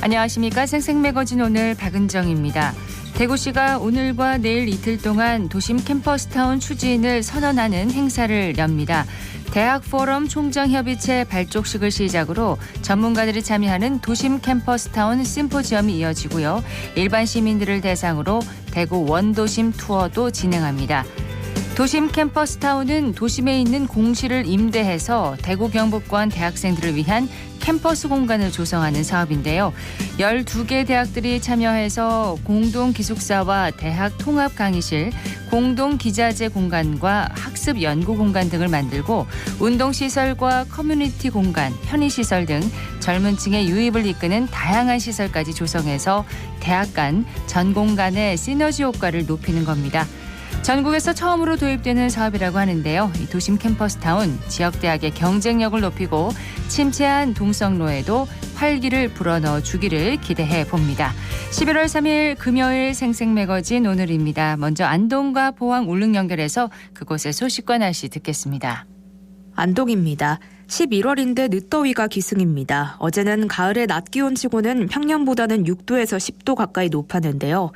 안녕하십니까. 생생매거진 오늘 박은정입니다. 대구시가 오늘과 내일 이틀 동안 도심 캠퍼스타운 추진을 선언하는 행사를 엽니다. 대학포럼 총장협의체 발족식을 시작으로 전문가들이 참여하는 도심 캠퍼스타운 심포지엄이 이어지고요. 일반 시민들을 대상으로 대구 원도심 투어도 진행합니다. 도심 캠퍼스타운은 도심에 있는 공실을 임대해서 대구 경북권 대학생들을 위한 캠퍼스 공간을 조성하는 사업인데요. 12개 대학들이 참여해서 공동 기숙사와 대학 통합 강의실, 공동 기자재 공간과 학습 연구 공간 등을 만들고 운동시설과 커뮤니티 공간, 편의시설 등 젊은 층의 유입을 이끄는 다양한 시설까지 조성해서 대학 간 전공 간의 시너지 효과를 높이는 겁니다. 전국에서 처음으로 도입되는 사업이라고 하는데요. 이 도심 캠퍼스타운, 지역대학의 경쟁력을 높이고 침체한 동성로에도 활기를 불어넣어 주기를 기대해 봅니다. 11월 3일 금요일 생생매거진 오늘입니다. 먼저 안동과 포항 울릉 연결해서 그곳의 소식과 날씨 듣겠습니다. 안동입니다. 11월인데 늦더위가 기승입니다. 어제는 가을의 낮 기온치고는 평년보다는 6도에서 10도 가까이 높았는데요.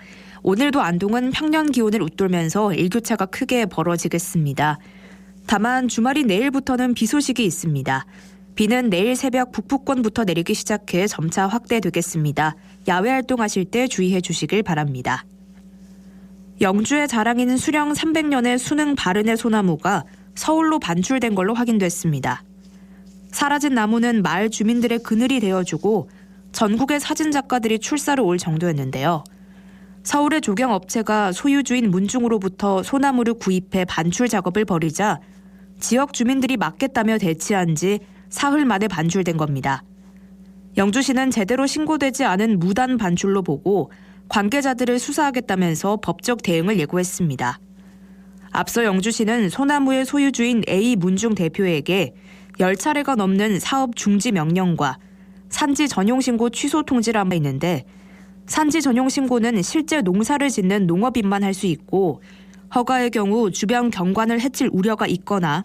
오늘도 안동은 평년 기온을 웃돌면서 일교차가 크게 벌어지겠습니다. 다만 주말인 내일부터는 비 소식이 있습니다. 비는 내일 새벽 북부권부터 내리기 시작해 점차 확대되겠습니다. 야외 활동하실 때 주의해 주시길 바랍니다. 영주의 자랑인 수령 300년의 수능 바른의 소나무가 서울로 반출된 걸로 확인됐습니다. 사라진 나무는 마을 주민들의 그늘이 되어주고 전국의 사진작가들이 출사를 올 정도였는데요. 서울의 조경업체가 소유주인 문중으로부터 소나무를 구입해 반출 작업을 벌이자 지역 주민들이 막겠다며 대치한 지 사흘 만에 반출된 겁니다. 영주시는 제대로 신고되지 않은 무단 반출로 보고 관계자들을 수사하겠다면서 법적 대응을 예고했습니다. 앞서 영주시는 소나무의 소유주인 A 문중 대표에게 10차례가 넘는 사업 중지 명령과 산지 전용신고 취소 통지를 바 있는데 산지 전용 신고는 실제 농사를 짓는 농업인만 할 수 있고 허가의 경우 주변 경관을 해칠 우려가 있거나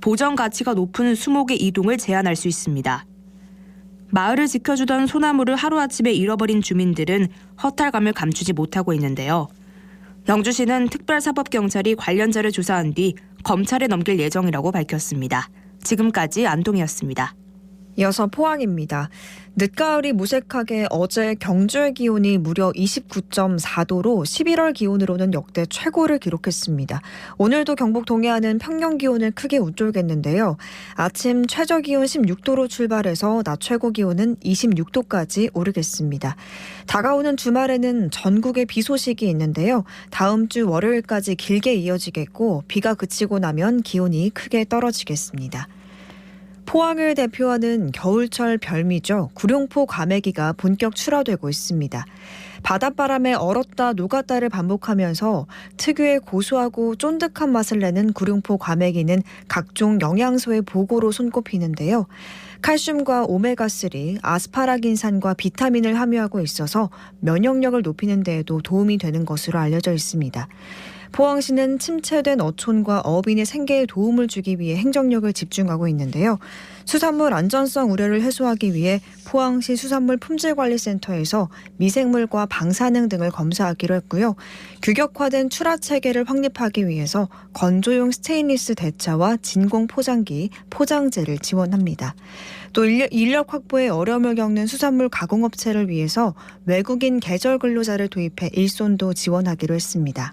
보전 가치가 높은 수목의 이동을 제한할 수 있습니다. 마을을 지켜주던 소나무를 하루아침에 잃어버린 주민들은 허탈감을 감추지 못하고 있는데요. 영주시는 특별사법경찰이 관련자를 조사한 뒤 검찰에 넘길 예정이라고 밝혔습니다. 지금까지 안동이었습니다. 이어서 포항입니다. 늦가을이 무색하게 어제 경주의 기온이 무려 29.4도로 11월 기온으로는 역대 최고를 기록했습니다. 오늘도 경북 동해안은 평년 기온을 크게 웃돌겠는데요. 아침 최저 기온 16도로 출발해서 낮 최고 기온은 26도까지 오르겠습니다. 다가오는 주말에는 전국에 비 소식이 있는데요. 다음 주 월요일까지 길게 이어지겠고 비가 그치고 나면 기온이 크게 떨어지겠습니다. 포항을 대표하는 겨울철 별미죠. 구룡포 과메기가 본격 출하되고 있습니다. 바닷바람에 얼었다 녹았다를 반복하면서 특유의 고소하고 쫀득한 맛을 내는 구룡포 과메기는 각종 영양소의 보고로 손꼽히는데요. 칼슘과 오메가3, 아스파라긴산과 비타민을 함유하고 있어서 면역력을 높이는 데에도 도움이 되는 것으로 알려져 있습니다. 포항시는 침체된 어촌과 어업인의 생계에 도움을 주기 위해 행정력을 집중하고 있는데요. 수산물 안전성 우려를 해소하기 위해 포항시 수산물 품질관리센터에서 미생물과 방사능 등을 검사하기로 했고요. 규격화된 출하 체계를 확립하기 위해서 건조용 스테인리스 대차와 진공 포장기, 포장재를 지원합니다. 또 인력 확보에 어려움을 겪는 수산물 가공업체를 위해서 외국인 계절 근로자를 도입해 일손도 지원하기로 했습니다.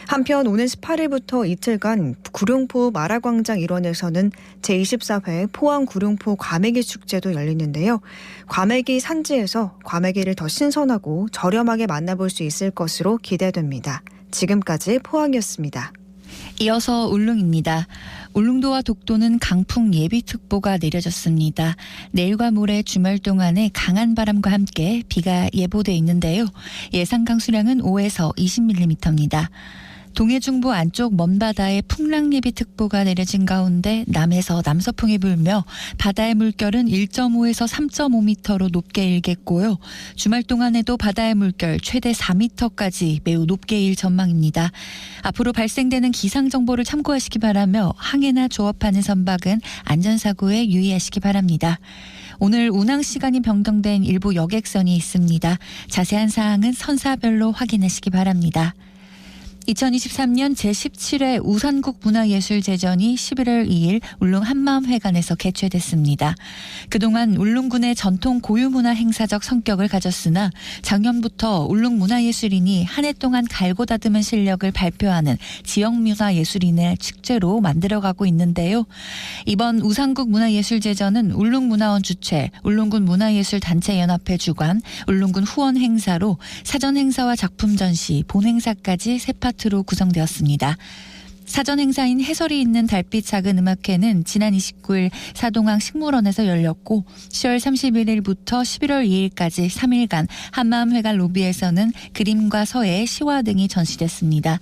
한편 오는 18일부터 이틀간 구룡포 마라광장 일원에서는 제24회 포항 구룡포 과메기 축제도 열리는데요. 과메기 산지에서 과메기를 더 신선하고 저렴하게 만나볼 수 있을 것으로 기대됩니다. 지금까지 포항이었습니다. 이어서 울릉입니다. 울릉도와 독도는 강풍 예비특보가 내려졌습니다. 내일과 모레 주말 동안에 강한 바람과 함께 비가 예보돼 있는데요. 예상 강수량은 5에서 20mm입니다. 동해중부 안쪽 먼바다에 풍랑예비특보가 내려진 가운데 남에서 남서풍이 불며 바다의 물결은 1.5에서 3.5m로 높게 일겠고요. 주말 동안에도 바다의 물결 최대 4m까지 매우 높게 일 전망입니다. 앞으로 발생되는 기상정보를 참고하시기 바라며 항해나 조업하는 선박은 안전사고에 유의하시기 바랍니다. 오늘 운항 시간이 변경된 일부 여객선이 있습니다. 자세한 사항은 선사별로 확인하시기 바랍니다. 2023년 제17회 우산국 문화예술제전이 11월 2일 울릉 한마음회관에서 개최됐습니다. 그동안 울릉군의 전통 고유문화 행사적 성격을 가졌으나 작년부터 울릉 문화예술인이 한 해 동안 갈고 다듬은 실력을 발표하는 지역문화예술인의 축제로 만들어가고 있는데요. 이번 우산국 문화예술제전은 울릉문화원 주최, 울릉군 문화예술단체연합회 주관, 울릉군 후원 행사로 사전 행사와 작품 전시, 본 행사까지 세 파트로 구성되었습니다. 사전 행사인 해설이 있는 달빛 작은 음악회는 지난 29일 사동항 식물원에서 열렸고 10월 31일부터 11월 2일까지 3일간 한마음회관 로비에서는 그림과 서예, 시화 등이 전시됐습니다.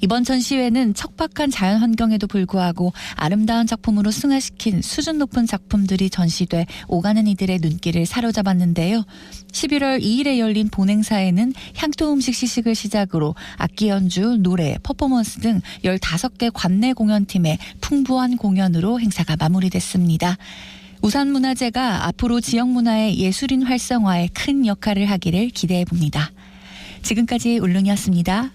이번 전시회는 척박한 자연 환경에도 불구하고 아름다운 작품으로 승화시킨 수준 높은 작품들이 전시돼 오가는 이들의 눈길을 사로잡았는데요. 11월 2일에 열린 본행사에는 향토 음식 시식을 시작으로 악기 연주, 노래, 퍼포먼스 등 15개 관내 공연팀의 풍부한 공연으로 행사가 마무리됐습니다. 우산문화제가 앞으로 지역문화의 예술인 활성화에 큰 역할을 하기를 기대해 봅니다. 지금까지 울릉이었습니다.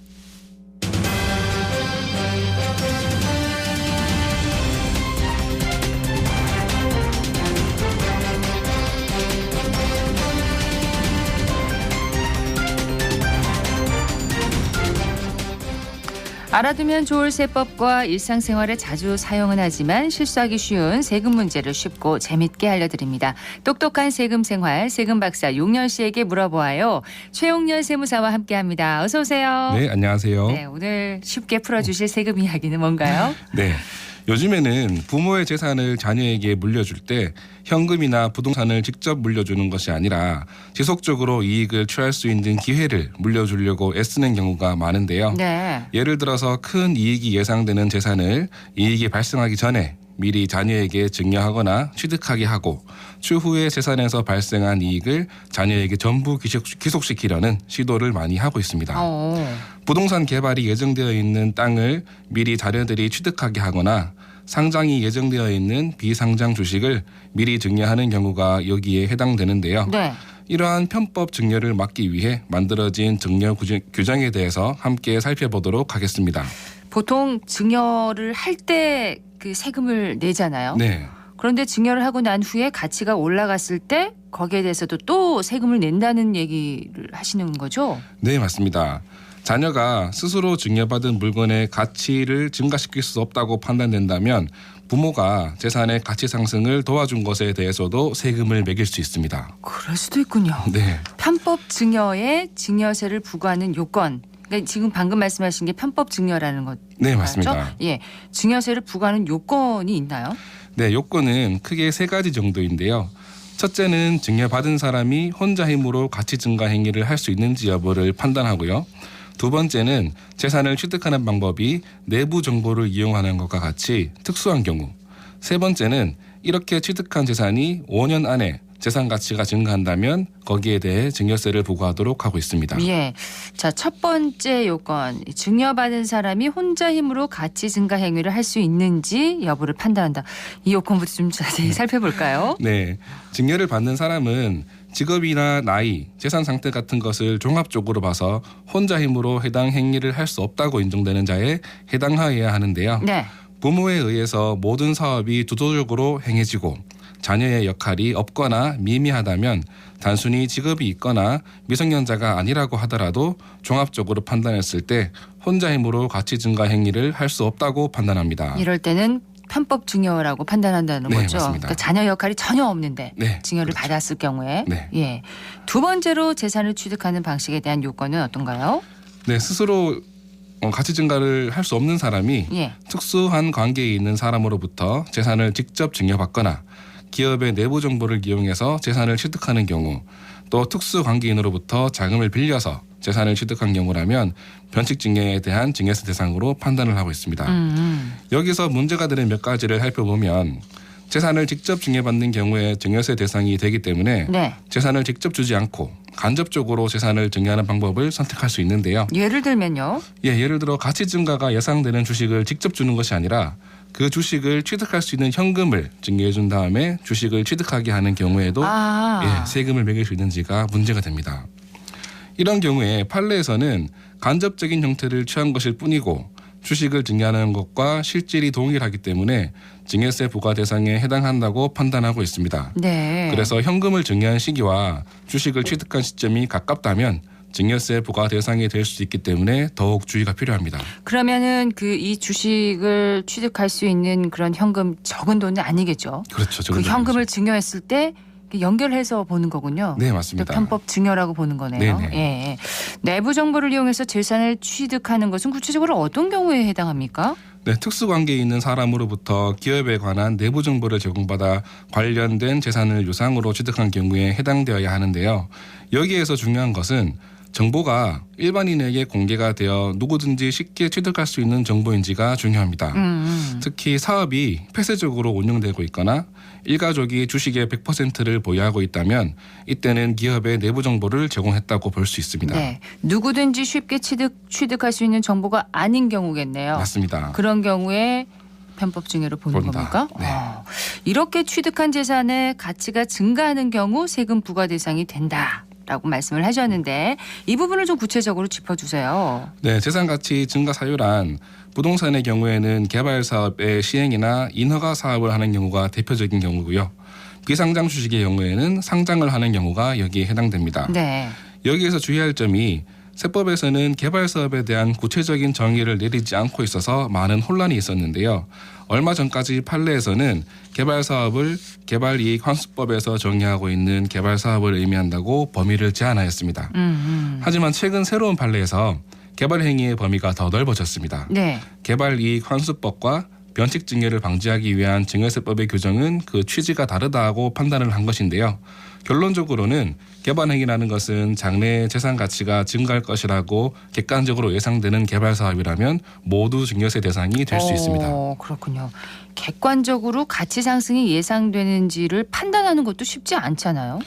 알아두면 좋을 세법과 일상생활에 자주 사용은 하지만 실수하기 쉬운 세금 문제를 쉽고 재밌게 알려드립니다. 똑똑한 세금 생활, 세금 박사 용렬 씨에게 물어보아요. 최용렬 세무사와 함께합니다. 어서 오세요. 네, 안녕하세요. 네, 오늘 쉽게 풀어주실 세금 이야기는 뭔가요? 네. 요즘에는 부모의 재산을 자녀에게 물려줄 때 현금이나 부동산을 직접 물려주는 것이 아니라 지속적으로 이익을 취할 수 있는 기회를 물려주려고 애쓰는 경우가 많은데요. 네. 예를 들어서 큰 이익이 예상되는 재산을 이익이 발생하기 전에 미리 자녀에게 증여하거나 취득하게 하고 추후에 재산에서 발생한 이익을 자녀에게 전부 귀속시키려는 시도를 많이 하고 있습니다. 부동산 개발이 예정되어 있는 땅을 미리 자녀들이 취득하게 하거나 상장이 예정되어 있는 비상장 주식을 미리 증여하는 경우가 여기에 해당되는데요. 네. 이러한 편법 증여를 막기 위해 만들어진 증여 규정에 대해서 함께 살펴보도록 하겠습니다. 보통 증여를 할 때 그 세금을 내잖아요. 네. 그런데 증여를 하고 난 후에 가치가 올라갔을 때 거기에 대해서도 또 세금을 낸다는 얘기를 하시는 거죠? 네, 맞습니다. 자녀가 스스로 증여받은 물건의 가치를 증가시킬 수 없다고 판단된다면 부모가 재산의 가치 상승을 도와준 것에 대해서도 세금을 매길 수 있습니다. 그럴 수도 있군요. 네. 편법 증여에 증여세를 부과하는 요건. 그러니까 지금 방금 말씀하신 게 편법 증여라는 것. 네, 맞습니다. 예, 증여세를 부과하는 요건이 있나요? 네, 요건은 크게 3가지 정도인데요. 첫째는 증여받은 사람이 혼자 힘으로 가치 증가 행위를 할 수 있는지 여부를 판단하고요. 두 번째는 재산을 취득하는 방법이 내부 정보를 이용하는 것과 같이 특수한 경우. 세 번째는 이렇게 취득한 재산이 5년 안에 재산 가치가 증가한다면 거기에 대해 증여세를 부과하도록 하고 있습니다. 예. 자, 첫 번째 요건. 증여받은 사람이 혼자 힘으로 가치 증가 행위를 할 수 있는지 여부를 판단한다. 이 요건부터 좀 자세히 살펴볼까요? 네. 증여를 받는 사람은 직업이나 나이, 재산 상태 같은 것을 종합적으로 봐서 혼자 힘으로 해당 행위를 할 수 없다고 인정되는 자에 해당하여야 하는데요. 네. 부모에 의해서 모든 사업이 주도적으로 행해지고 자녀의 역할이 없거나 미미하다면 단순히 직업이 있거나 미성년자가 아니라고 하더라도 종합적으로 판단했을 때 혼자 힘으로 가치 증가 행위를 할 수 없다고 판단합니다. 이럴 때는 편법 증여라고 판단한다는 네, 거죠. 맞습니다. 그러니까 자녀 역할이 전혀 없는데 네, 증여를 그렇죠. 받았을 경우에. 네. 예. 두 번째로 재산을 취득하는 방식에 대한 요건은 어떤가요? 네, 스스로 가치 증가를 할 수 없는 사람이 예. 특수한 관계에 있는 사람으로부터 재산을 직접 증여받거나 기업의 내부 정보를 이용해서 재산을 취득하는 경우, 또 특수 관계인으로부터 자금을 빌려서 재산을 취득한 경우라면 변칙 증여에 대한 증여세 대상으로 판단을 하고 있습니다. 여기서 문제가 되는 몇 가지를 살펴보면 재산을 직접 증여받는 경우에 증여세 대상이 되기 때문에 네. 재산을 직접 주지 않고 간접적으로 재산을 증여하는 방법을 선택할 수 있는데요. 예를 들면요. 예를 들어 가치 증가가 예상되는 주식을 직접 주는 것이 아니라 그 주식을 취득할 수 있는 현금을 증여해 준 다음에 주식을 취득하게 하는 경우에도 세금을 매길 수 있는지가 문제가 됩니다. 이런 경우에 판례에서는 간접적인 형태를 취한 것일 뿐이고 주식을 증여하는 것과 실질이 동일하기 때문에 증여세 부과 대상에 해당한다고 판단하고 있습니다. 네. 그래서 현금을 증여한 시기와 주식을 취득한 시점이 가깝다면 증여세 부과 대상이 될 수 있기 때문에 더욱 주의가 필요합니다. 그러면은 이 주식을 취득할 수 있는 그런 현금 적은 돈은 아니겠죠. 그렇죠. 그 현금을 증여했을 때 연결해서 보는 거군요. 네, 맞습니다. 편법 증여라고 보는 거네요. 네네. 예. 내부 정보를 이용해서 재산을 취득하는 것은 구체적으로 어떤 경우에 해당합니까? 네, 특수관계에 있는 사람으로부터 기업에 관한 내부 정보를 제공받아 관련된 재산을 유상으로 취득한 경우에 해당되어야 하는데요. 여기에서 중요한 것은 정보가 일반인에게 공개가 되어 누구든지 쉽게 취득할 수 있는 정보인지가 중요합니다. 특히 사업이 폐쇄적으로 운영되고 있거나 일가족이 주식의 100%를 보유하고 있다면 이때는 기업의 내부 정보를 제공했다고 볼 수 있습니다. 네, 누구든지 쉽게 취득할 수 있는 정보가 아닌 경우겠네요. 맞습니다. 그런 경우에 편법 증여를 보는 본다. 겁니까? 네. 이렇게 취득한 재산의 가치가 증가하는 경우 세금 부과 대상이 된다라고 말씀을 하셨는데 이 부분을 좀 구체적으로 짚어주세요. 네, 재산 가치 증가 사유란 부동산의 경우에는 개발 사업의 시행이나 인허가 사업을 하는 경우가 대표적인 경우고요. 비상장 주식의 경우에는 상장을 하는 경우가 여기에 해당됩니다. 네. 여기에서 주의할 점이 세법에서는 개발 사업에 대한 구체적인 정의를 내리지 않고 있어서 많은 혼란이 있었는데요. 얼마 전까지 판례에서는 개발 사업을 개발이익 환수법에서 정의하고 있는 개발 사업을 의미한다고 범위를 제한하였습니다. 하지만 최근 새로운 판례에서 개발 행위의 범위가 더 넓어졌습니다. 네. 개발이익 환수법과 변칙 증여를 방지하기 위한 증여세법의 규정은 그 취지가 다르다고 판단을 한 것인데요. 결론적으로는 개발 행위라는 것은 장래의 재산 가치가 증가할 것이라고 객관적으로 예상되는 개발 사업이라면 모두 증여세 대상이 될 수 있습니다. 그렇군요. 객관적으로 가치 상승이 예상되는지를 판단하는 것도 쉽지 않잖아요.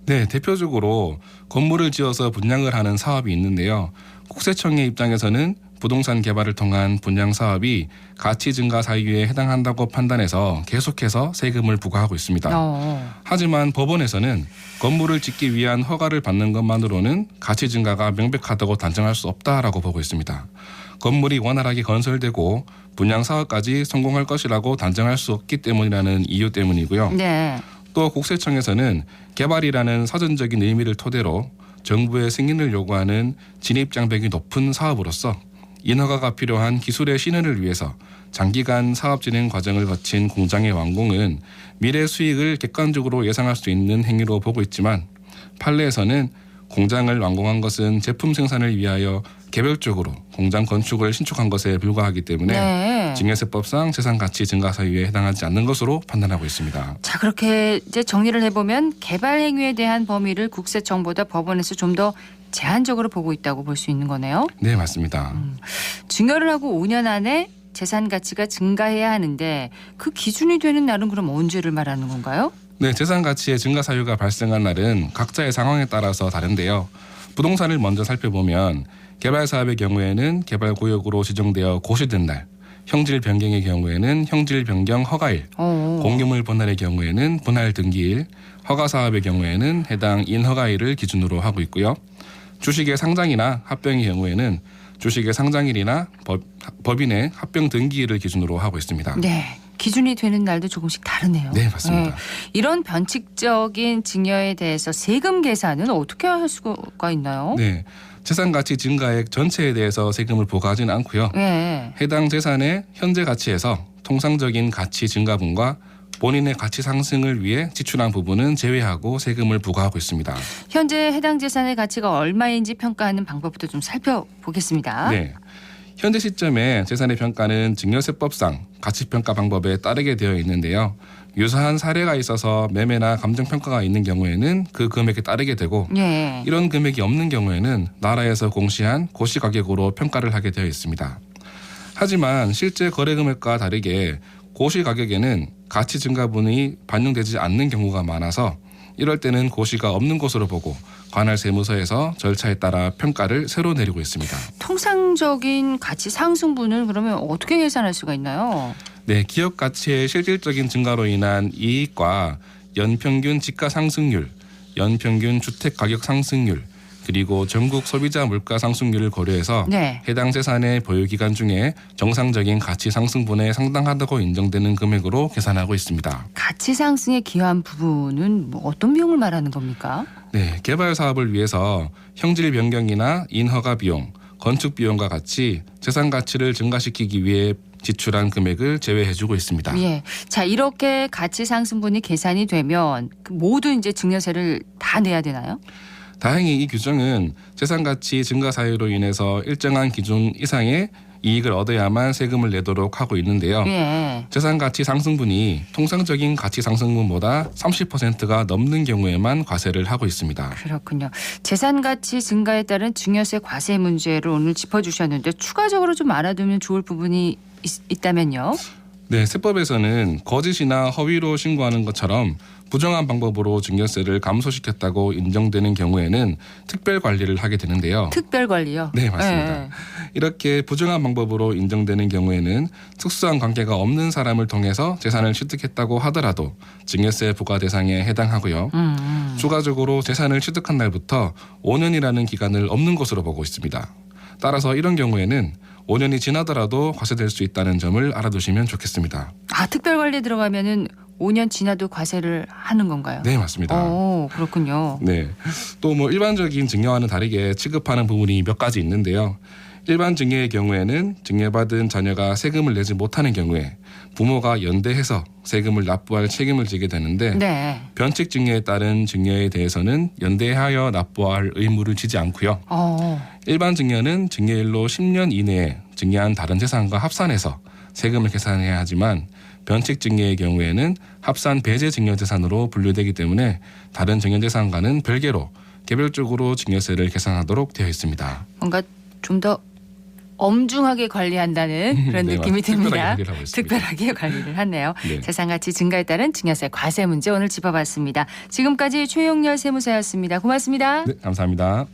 네, 대표적으로 건물을 지어서 분양을 하는 사업이 있는데요. 국세청의 입장에서는 부동산 개발을 통한 분양 사업이 가치 증가 사유에 해당한다고 판단해서 계속해서 세금을 부과하고 있습니다. 하지만 법원에서는 건물을 짓기 위한 허가를 받는 것만으로는 가치 증가가 명백하다고 단정할 수 없다라고 보고 있습니다. 건물이 원활하게 건설되고 분양 사업까지 성공할 것이라고 단정할 수 없기 때문이라는 이유 때문이고요. 네. 또 국세청에서는 개발이라는 사전적인 의미를 토대로 정부의 승인을 요구하는 진입장벽이 높은 사업으로서 인허가가 필요한 기술의 신뢰를 위해서 장기간 사업 진행 과정을 거친 공장의 완공은 미래 수익을 객관적으로 예상할 수 있는 행위로 보고 있지만 판례에서는 공장을 완공한 것은 제품 생산을 위하여 개별적으로 공장 건축을 신축한 것에 불과하기 때문에 증여세법상 재산 가치 증가 사유에 해당하지 않는 것으로 판단하고 있습니다. 자, 그렇게 이제 정리를 해보면 개발 행위에 대한 범위를 국세청보다 법원에서 좀 더 제한적으로 보고 있다고 볼 수 있는 거네요. 네, 맞습니다. 증여를 하고 5년 안에 재산 가치가 증가해야 하는데 그 기준이 되는 날은 그럼 언제를 말하는 건가요? 네, 재산 가치의 증가 사유가 발생한 날은 각자의 상황에 따라서 다른데요. 부동산을 먼저 살펴보면 개발 사업의 경우에는 개발 구역으로 지정되어 고시된 날, 형질 변경의 경우에는 형질 변경 허가일, 공유물 분할의 경우에는 분할 등기일, 허가 사업의 경우에는 해당 인허가일을 기준으로 하고 있고요. 주식의 상장이나 합병의 경우에는 주식의 상장일이나 법인의 합병 등기일을 기준으로 하고 있습니다. 네. 기준이 되는 날도 조금씩 다르네요. 네, 맞습니다. 네. 이런 변칙적인 증여에 대해서 세금 계산은 어떻게 할 수가 있나요? 네, 재산 가치 증가액 전체에 대해서 세금을 부과하지는 않고요. 네. 해당 재산의 현재 가치에서 통상적인 가치 증가분과 본인의 가치 상승을 위해 지출한 부분은 제외하고 세금을 부과하고 있습니다. 현재 해당 재산의 가치가 얼마인지 평가하는 방법부터 좀 살펴보겠습니다. 네. 현재 시점에 재산의 평가는 증여세법상 가치평가 방법에 따르게 되어 있는데요. 유사한 사례가 있어서 매매나 감정평가가 있는 경우에는 그 금액에 따르게 되고 이런 금액이 없는 경우에는 나라에서 공시한 고시가격으로 평가를 하게 되어 있습니다. 하지만 실제 거래 금액과 다르게 고시가격에는 가치 증가분이 반영되지 않는 경우가 많아서 이럴 때는 고시가 없는 것으로 보고 관할 세무서에서 절차에 따라 평가를 새로 내리고 있습니다. 통상적인 가치 상승분을 그러면 어떻게 계산할 수가 있나요? 네, 기업 가치의 실질적인 증가로 인한 이익과 연평균 지가 상승률, 연평균 주택 가격 상승률, 그리고 전국 소비자 물가 상승률을 고려해서 네. 해당 재산의 보유 기간 중에 정상적인 가치 상승분에 상당하다고 인정되는 금액으로 계산하고 있습니다. 가치 상승에 기여한 부분은 뭐 어떤 비용을 말하는 겁니까? 네, 개발 사업을 위해서 형질 변경이나 인허가 비용, 건축 비용과 같이 재산 가치를 증가시키기 위해 지출한 금액을 제외해주고 있습니다. 예. 자, 이렇게 가치 상승분이 계산이 되면 모두 이제 증여세를 다 내야 되나요? 다행히 이 규정은 재산 가치 증가 사유로 인해서 일정한 기준 이상의 이익을 얻어야만 세금을 내도록 하고 있는데요. 예. 재산 가치 상승분이 통상적인 가치 상승분보다 30%가 넘는 경우에만 과세를 하고 있습니다. 그렇군요. 재산 가치 증가에 따른 증여세 과세 문제를 오늘 짚어주셨는데 추가적으로 좀 알아두면 좋을 부분이 있다면요. 네, 세법에서는 거짓이나 허위로 신고하는 것처럼 부정한 방법으로 증여세를 감소시켰다고 인정되는 경우에는 특별 관리를 하게 되는데요. 특별 관리요? 네, 맞습니다. 예. 이렇게 부정한 방법으로 인정되는 경우에는 특수한 관계가 없는 사람을 통해서 재산을 취득했다고 하더라도 증여세 부과 대상에 해당하고요. 추가적으로 재산을 취득한 날부터 5년이라는 기간을 없는 것으로 보고 있습니다. 따라서 이런 경우에는 5년이 지나더라도 과세될 수 있다는 점을 알아두시면 좋겠습니다. 아, 특별 관리에 들어가면은 5년 지나도 과세를 하는 건가요? 네, 맞습니다. 오, 그렇군요. 네. 또 뭐 일반적인 증여와는 다르게 취급하는 부분이 몇 가지 있는데요. 일반 증여의 경우에는 증여받은 자녀가 세금을 내지 못하는 경우에 부모가 연대해서 세금을 납부할 책임을 지게 되는데 네. 변칙 증여에 따른 증여에 대해서는 연대하여 납부할 의무를 지지 않고요. 일반 증여는 증여일로 10년 이내에 증여한 다른 재산과 합산해서 세금을 계산해야 하지만 변칙 증여의 경우에는 합산 배제 증여 재산으로 분류되기 때문에 다른 증여 재산과는 별개로 개별적으로 증여세를 계산하도록 되어 있습니다. 뭔가 좀 더 엄중하게 관리한다는 그런 네, 느낌이 특별하게 듭니다. 관리를 하고 있습니다. 특별하게 관리를 하네요. 네. 재산가치 증가에 따른 증여세 과세 문제 오늘 짚어봤습니다. 지금까지 최용렬 세무사였습니다. 고맙습니다. 네, 감사합니다.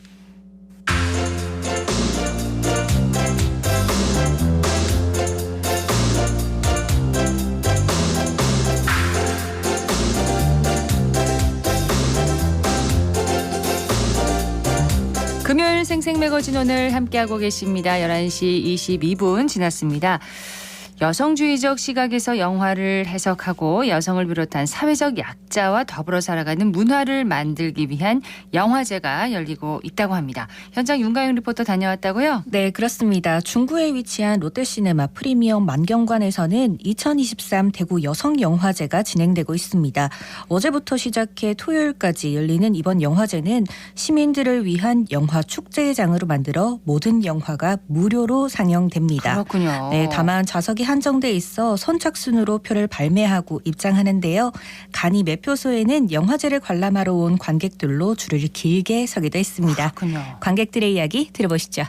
금요일 생생매거진 오늘 함께하고 계십니다. 11시 22분 지났습니다. 여성주의적 시각에서 영화를 해석하고 여성을 비롯한 사회적 약자와 더불어 살아가는 문화를 만들기 위한 영화제가 열리고 있다고 합니다. 현장 윤가영 리포터 다녀왔다고요? 네, 그렇습니다. 중구에 위치한 롯데시네마 프리미엄 만경관에서는 2023 대구 여성영화제가 진행되고 있습니다. 어제부터 시작해 토요일까지 열리는 이번 영화제는 시민들을 위한 영화 축제장으로 만들어 모든 영화가 무료로 상영됩니다. 그렇군요. 네, 다만 좌석이 한정돼 있어 선착순으로 표를 발매하고 입장하는데요. 간이 매표소에는 영화제를 관람하러 온 관객들로 줄을 길게 서기도 했습니다. 그렇군요. 관객들의 이야기 들어보시죠.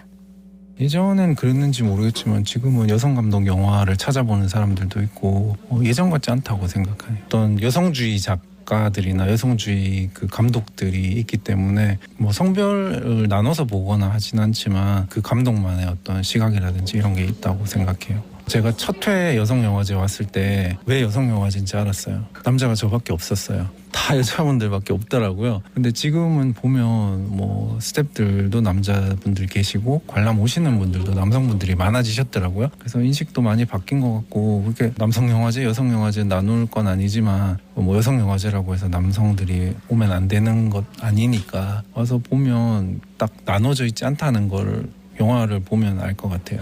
예전엔 그랬는지 모르겠지만 지금은 여성 감독 영화를 찾아보는 사람들도 있고 예전 같지 않다고 생각해요. 어떤 여성주의 작가들이나 여성주의 그 감독들이 있기 때문에 뭐 성별을 나눠서 보거나 하진 않지만 그 감독만의 어떤 시각이라든지 이런 게 있다고 생각해요. 제가 첫 회 여성영화제 왔을 때 왜 여성영화제인지 알았어요. 남자가 저밖에 없었어요. 다 여자분들밖에 없더라고요. 근데 지금은 보면 뭐 스태프들도 남자분들 계시고 관람 오시는 분들도 남성분들이 많아지셨더라고요. 그래서 인식도 많이 바뀐 것 같고 그렇게 남성영화제, 여성영화제 나눌 건 아니지만 뭐 여성영화제라고 해서 남성들이 오면 안 되는 것 아니니까 와서 보면 딱 나눠져 있지 않다는 걸 영화를 보면 알 것 같아요.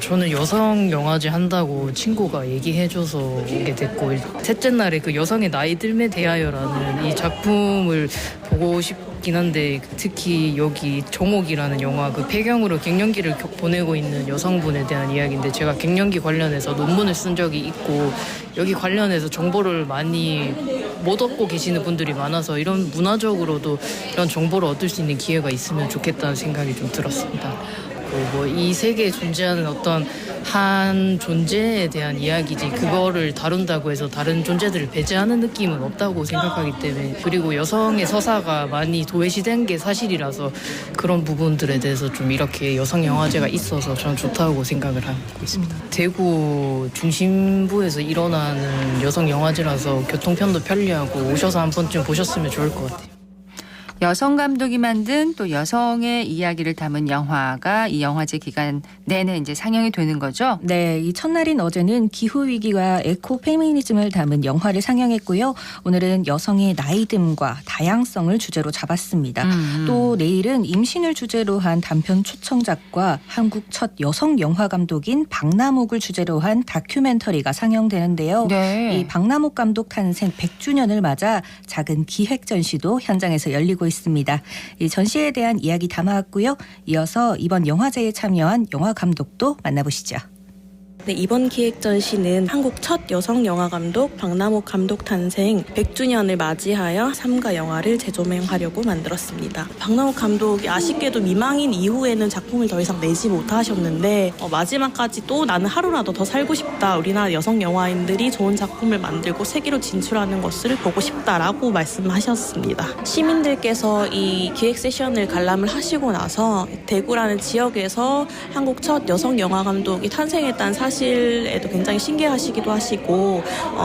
저는 여성 영화제 한다고 친구가 얘기해줘서 오게 됐고 셋째 날에 그 여성의 나이 들매 대하여라는 이 작품을 보고 싶긴 한데 특히 여기 정옥이라는 영화 그 배경으로 갱년기를 보내고 있는 여성분에 대한 이야기인데 제가 갱년기 관련해서 논문을 쓴 적이 있고 여기 관련해서 정보를 많이 못 얻고 계시는 분들이 많아서 이런 문화적으로도 이런 정보를 얻을 수 있는 기회가 있으면 좋겠다는 생각이 좀 들었습니다. 있고 뭐 이 세계에 존재하는 어떤 한 존재에 대한 이야기지 그거를 다룬다고 해서 다른 존재들을 배제하는 느낌은 없다고 생각하기 때문에 그리고 여성의 서사가 많이 도외시된 게 사실이라서 그런 부분들에 대해서 좀 이렇게 여성 영화제가 있어서 저는 좋다고 생각을 하고 있습니다. 대구 중심부에서 일어나는 여성 영화제라서 교통편도 편리하고 오셔서 한 번쯤 보셨으면 좋을 것 같아요. 여성 감독이 만든 또 여성의 이야기를 담은 영화가 이 영화제 기간 내내 이제 상영이 되는 거죠? 네, 이 첫날인 어제는 기후위기와 에코페미니즘을 담은 영화를 상영했고요. 오늘은 여성의 나이듦과 다양성을 주제로 잡았습니다. 또 내일은 임신을 주제로 한 단편 초청작과 한국 첫 여성 영화 감독인 박남옥을 주제로 한 다큐멘터리가 상영되는데요. 네. 이 박남옥 감독 탄생 100주년을 맞아 작은 기획 전시도 현장에서 열리고 있습니다. 이 전시에 대한 이야기 담아왔고요. 이어서 이번 영화제에 참여한 영화 감독도 만나보시죠. 네, 이번 기획 전시는 한국 첫 여성 영화 감독 박남옥 감독 탄생 100주년을 맞이하여 3가 영화를 재조명하려고 만들었습니다. 박남옥 감독이 아쉽게도 미망인 이후에는 작품을 더 이상 내지 못하셨는데 마지막까지 또 나는 하루라도 더 살고 싶다. 우리나라 여성 영화인들이 좋은 작품을 만들고 세계로 진출하는 것을 보고 싶다라고 말씀하셨습니다. 시민들께서 이 기획 세션을 관람을 하시고 나서 대구라는 지역에서 한국 첫 여성 영화 감독이 탄생했다는 사실에도 굉장히 신기하시기도 하시고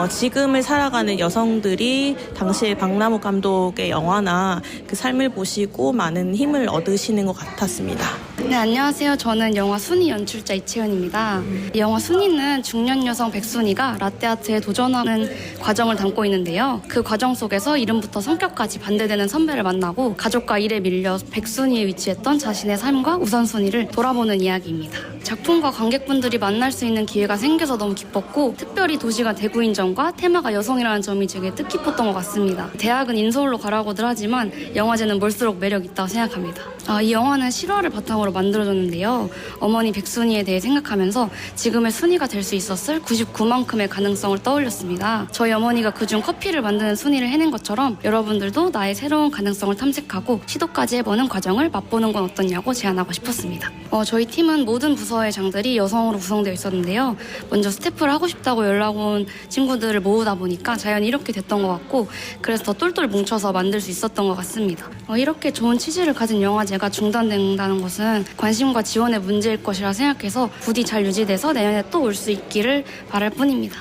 지금을 살아가는 여성들이 당시에 박남옥 감독의 영화나 그 삶을 보시고 많은 힘을 얻으시는 것 같았습니다. 네, 안녕하세요. 저는 영화 순이 연출자 이채연입니다. 영화 순이는 중년 여성 백순이가 라떼아트에 도전하는 과정을 담고 있는데요. 그 과정 속에서 이름부터 성격까지 반대되는 선배를 만나고 가족과 일에 밀려 백순이에 위치했던 자신의 삶과 우선순위를 돌아보는 이야기입니다. 작품과 관객분들이 만날 수 있는 기회가 생겨서 너무 기뻤고 특별히 도시가 대구인 점과 테마가 여성이라는 점이 되게 뜻깊었던 것 같습니다. 대학은 인서울로 가라고들 하지만 영화제는 멀수록 매력 있다고 생각합니다. 이 영화는 실화를 바탕으로 만들어졌는데요. 어머니 백순이에 대해 생각하면서 지금의 순이가 될 수 있었을 99만큼의 가능성을 떠올렸습니다. 저희 어머니가 그중 커피를 만드는 순이를 해낸 것처럼 여러분들도 나의 새로운 가능성을 탐색하고 시도까지 해보는 과정을 맛보는 건 어떠냐고 제안하고 싶었습니다. 저희 팀은 모든 부서의 장들이 여성으로 구성되어 있었는데요. 먼저 스태프를 하고 싶다고 연락 온 친구들을 모으다 보니까 자연히 이렇게 됐던 것 같고 그래서 더 똘똘 뭉쳐서 만들 수 있었던 것 같습니다. 이렇게 좋은 취지를 가진 영화제가 중단된다는 것은 관심과 지원의 문제일 것이라 생각해서 부디 잘 유지돼서 내년에 또 올 수 있기를 바랄 뿐입니다.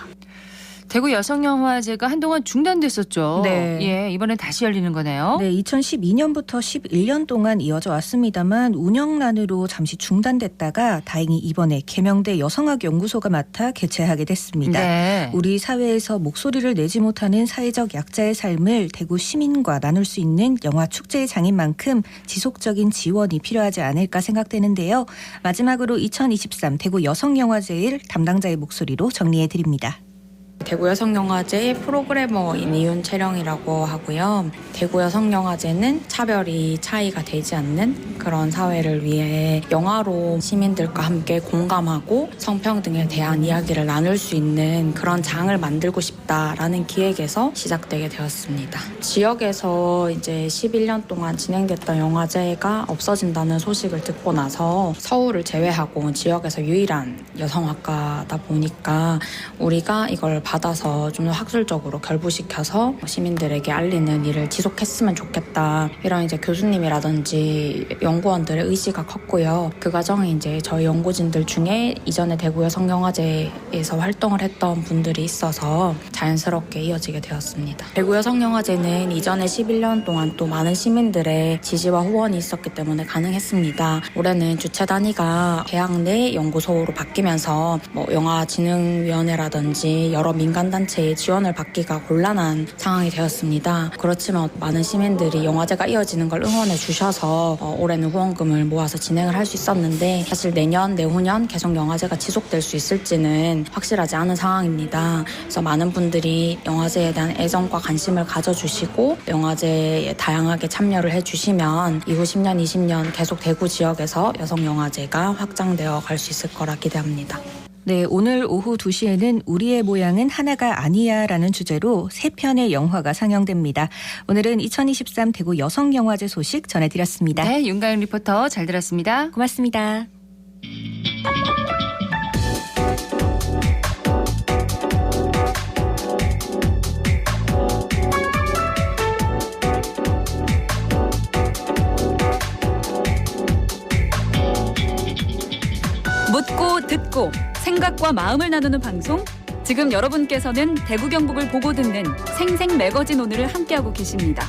대구 여성영화제가 한동안 중단됐었죠. 네. 예, 이번엔 다시 열리는 거네요. 네, 2012년부터 11년 동안 이어져 왔습니다만 운영난으로 잠시 중단됐다가 다행히 이번에 계명대 여성학 연구소가 맡아 개최하게 됐습니다. 네. 우리 사회에서 목소리를 내지 못하는 사회적 약자의 삶을 대구 시민과 나눌 수 있는 영화 축제의 장인 만큼 지속적인 지원이 필요하지 않을까 생각되는데요. 마지막으로 2023 대구 여성영화제일 담당자의 목소리로 정리해드립니다. 대구 여성영화제 프로그래머 이니윤 채령이라고 하고요. 대구 여성영화제는 차별이 차이가 되지 않는 그런 사회를 위해 영화로 시민들과 함께 공감하고 성평등에 대한 이야기를 나눌 수 있는 그런 장을 만들고 싶다라는 기획에서 시작되게 되었습니다. 지역에서 이제 11년 동안 진행됐던 영화제가 없어진다는 소식을 듣고 나서 서울을 제외하고 지역에서 유일한 여성학과다 보니까 우리가 이걸 받아서 좀 학술적으로 결부시켜서 시민들에게 알리는 일을 지속했으면 좋겠다. 이런 이제 교수님이라든지 연구원들의 의지가 컸고요. 그 과정에 이제 저희 연구진들 중에 이전에 대구 여성영화제에서 활동을 했던 분들이 있어서 자연스럽게 이어지게 되었습니다. 대구 여성영화제는 이전에 11년 동안 또 많은 시민들의 지지와 후원이 있었기 때문에 가능했습니다. 올해는 주최 단위가 대학 내 연구소로 바뀌면서 영화진흥위원회라든지 여러 민간단체의 지원을 받기가 곤란한 상황이 되었습니다. 그렇지만 많은 시민들이 영화제가 이어지는 걸 응원해 주셔서 올해는 후원금을 모아서 진행을 할 수 있었는데 사실 내년, 내후년 계속 영화제가 지속될 수 있을지는 확실하지 않은 상황입니다. 그래서 많은 분들이 영화제에 대한 애정과 관심을 가져주시고 영화제에 다양하게 참여를 해주시면 이후 10년, 20년 계속 대구 지역에서 여성영화제가 확장되어 갈 수 있을 거라 기대합니다. 네, 오늘 오후 2시에는 우리의 모양은 하나가 아니야 라는 주제로 3편의 영화가 상영됩니다. 오늘은 2023 대구 여성영화제 소식 전해드렸습니다. 네, 윤가연 리포터 잘 들었습니다. 고맙습니다. 묻고 듣고 생각과 마음을 나누는 방송. 지금 여러분께서는 대구 경북을 보고 듣는 생생 매거진 오늘을 함께하고 계십니다.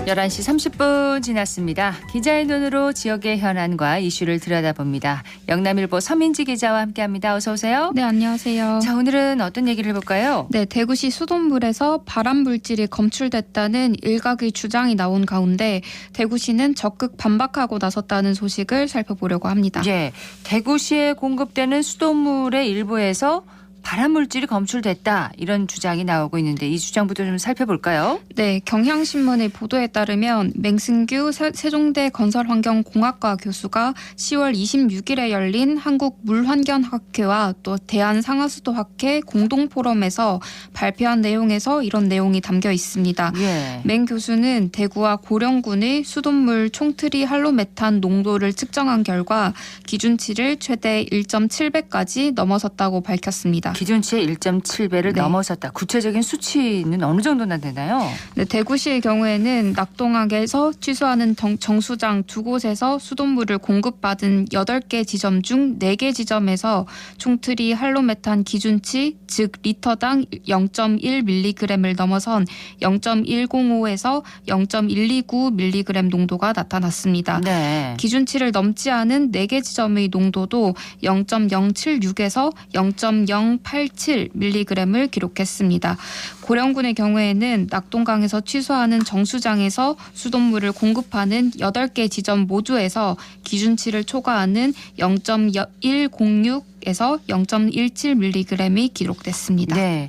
11시 30분 지났습니다. 기자의 눈으로 지역의 현안과 이슈를 들여다봅니다. 영남일보 서민지 기자와 함께합니다. 어서 오세요. 네, 안녕하세요. 자, 오늘은 어떤 얘기를 해볼까요? 네, 대구시 수돗물에서 발암 물질이 검출됐다는 일각의 주장이 나온 가운데 대구시는 적극 반박하고 나섰다는 소식을 살펴보려고 합니다. 예, 대구시에 공급되는 수돗물의 일부에서 발암물질이 검출됐다 이런 주장이 나오고 있는데 이 주장부터 좀 살펴볼까요? 네, 경향신문의 보도에 따르면 맹승규 세종대 건설환경공학과 교수가 10월 26일에 열린 한국물환경학회와 또 대한상하수도학회 공동포럼에서 발표한 내용에서 이런 내용이 담겨 있습니다. 예. 맹 교수는 대구와 고령군의 수돗물 총트리 할로메탄 농도를 측정한 결과 기준치를 최대 1.7배까지 넘어섰다고 밝혔습니다. 기준치의 1.7배를 네. 넘어섰다. 구체적인 수치는 어느 정도나 되나요? 네, 대구시의 경우에는 낙동강에서 취수하는 정수장 2곳에서 수돗물을 공급받은 8개 지점 중 4개 지점에서 총트리 할로메탄 기준치 즉 리터당 0.1mg을 넘어선 0.105에서 0.129mg 농도가 나타났습니다. 네. 기준치를 넘지 않은 4개 지점의 농도도 0.076에서 0.087mg을 기록했습니다. 고령군의 경우에는 낙동강에서 취수하는 정수장에서 수돗물을 공급하는 8개 지점 모두에서 기준치를 초과하는 0.106에서 0.17mg이 기록됐습니다. 네.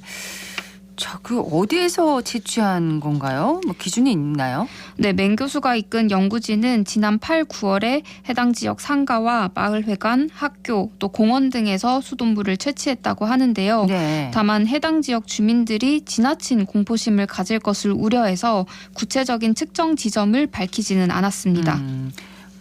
자, 그 어디에서 채취한 건가요? 뭐 기준이 있나요? 네, 맹 교수가 이끈 연구진은 지난 8, 9월에 해당 지역 상가와 마을회관, 학교, 또 공원 등에서 수돗물을 채취했다고 하는데요. 네. 다만 해당 지역 주민들이 지나친 공포심을 가질 것을 우려해서 구체적인 측정 지점을 밝히지는 않았습니다.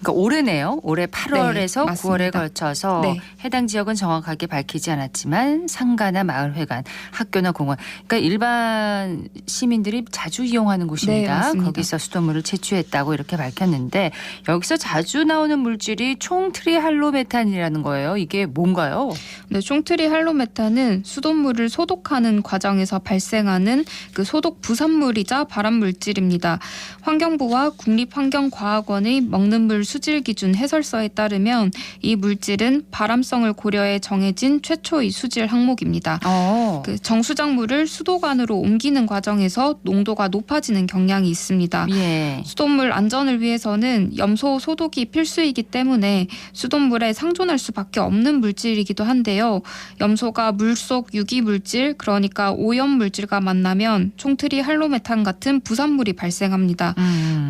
그러니까 올해네요. 올해 8월에서 네, 9월에 걸쳐서 네. 해당 지역은 정확하게 밝히지 않았지만 상가나 마을회관, 학교나 공원, 그러니까 일반 시민들이 자주 이용하는 네, 곳입니다. 맞습니다. 거기서 수돗물을 채취했다고 이렇게 밝혔는데 여기서 자주 나오는 물질이 총트리할로메탄이라는 거예요. 이게 뭔가요? 네, 총트리 할로메탄은 수돗물을 소독하는 과정에서 발생하는 그 소독 부산물이자 발암 물질입니다. 환경부와 국립환경과학원의 먹는 물 수질 기준 해설서에 따르면 이 물질은 발암성을 고려해 정해진 최초의 수질 항목입니다. 그 정수작물을 수도관으로 옮기는 과정에서 농도가 높아지는 경향이 있습니다. 예. 수돗물 안전을 위해서는 염소 소독이 필수이기 때문에 수돗물에 상존할 수밖에 없는 물질이기도 한데요. 염소가 물속 유기 물질, 그러니까 오염 물질과 만나면 총트리 할로메탄 같은 부산물이 발생합니다.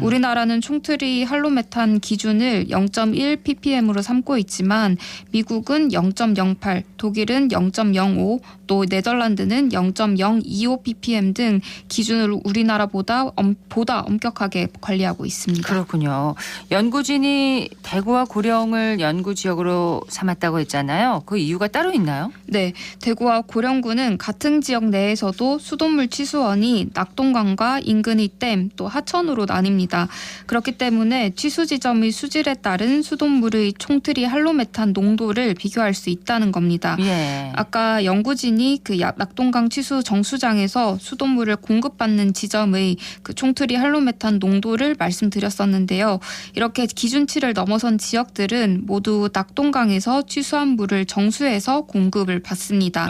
우리나라는 총트리 할로메탄 기준을 0.1 ppm으로 삼고 있지만 미국은 0.08, 독일은 0.05, 또 네덜란드는 0.025 ppm 등 기준을 우리나라보다 보다 엄격하게 관리하고 있습니다. 그렇군요. 연구진이 대구와 고령을 연구 지역으로 삼았다고 했잖아요. 그 이유가 따로 있나요? 네, 대구와 고령군은 같은 지역 내에서도 수돗물 취수원이 낙동강과 인근의 댐 또 하천으로 나뉩니다. 그렇기 때문에 취수 지점의 수질에 따른 수돗물의 총트리 할로메탄 농도를 비교할 수 있다는 겁니다. 예. 아까 연구진이 그 낙동강 취수 정수장에서 수돗물을 공급받는 지점의 그 총트리 할로메탄 농도를 말씀드렸었는데요. 이렇게 기준치를 넘어선 지역들은 모두 낙동강에서 취수한 물을 정수해서 공급을 받습니다.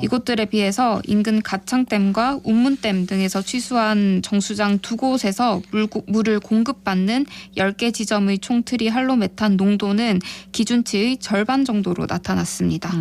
이곳들에 비해서 인근 가창댐과 운문댐 등에서 취수한 정수장 2곳에서 물을 공급받는 10개 지점의 총트리 할로메탄 농도는 기준치의 절반 정도로 나타났습니다.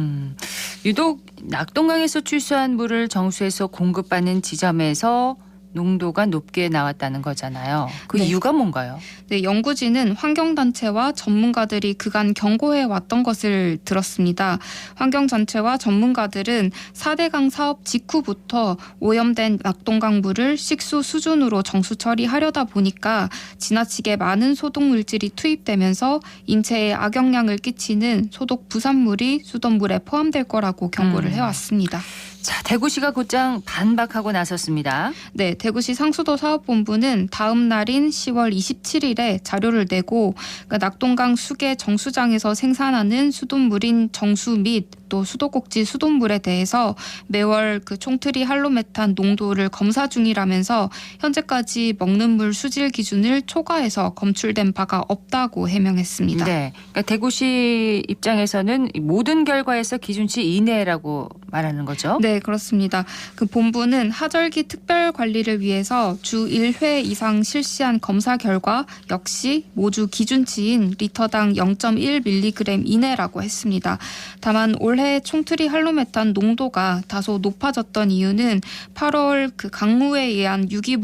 유독 낙동강에서 취수한 물을 정수해서 공급받는 지점에서 농도가 높게 나왔다는 거잖아요. 그 네. 이유가 뭔가요? 네, 연구진은 환경단체와 전문가들이 그간 경고해 왔던 것을 들었습니다. 환경단체와 전문가들은 4대강 사업 직후부터 오염된 낙동강물을 식수 수준으로 정수 처리하려다 보니까 지나치게 많은 소독물질이 투입되면서 인체에 악영향을 끼치는 소독 부산물이 수돗물에 포함될 거라고 경고를 해왔습니다. 자, 대구시가 곧장 반박하고 나섰습니다. 네, 대구시 상수도 사업본부는 다음 날인 10월 27일에 자료를 내고 낙동강 수계 정수장에서 생산하는 수돗물인 정수 및 또 수도꼭지 수돗물에 대해서 매월 그 총트리 할로메탄 농도를 검사 중이라면서 현재까지 먹는 물 수질 기준을 초과해서 검출된 바가 없다고 해명했습니다. 네, 그러니까 대구시 입장에서는 모든 결과에서 기준치 이내라고 말하는 거죠? 네, 그렇습니다. 그 본부는 하절기 특별 관리를 위해서 주 1회 이상 실시한 검사 결과 역시 모주 기준치인 리터당 0.1mg 이내라고 했습니다. 다만 올해 총트리 할로메탄 농도가 다소 높아졌던 이유는 8월 그 강무에 의한 유기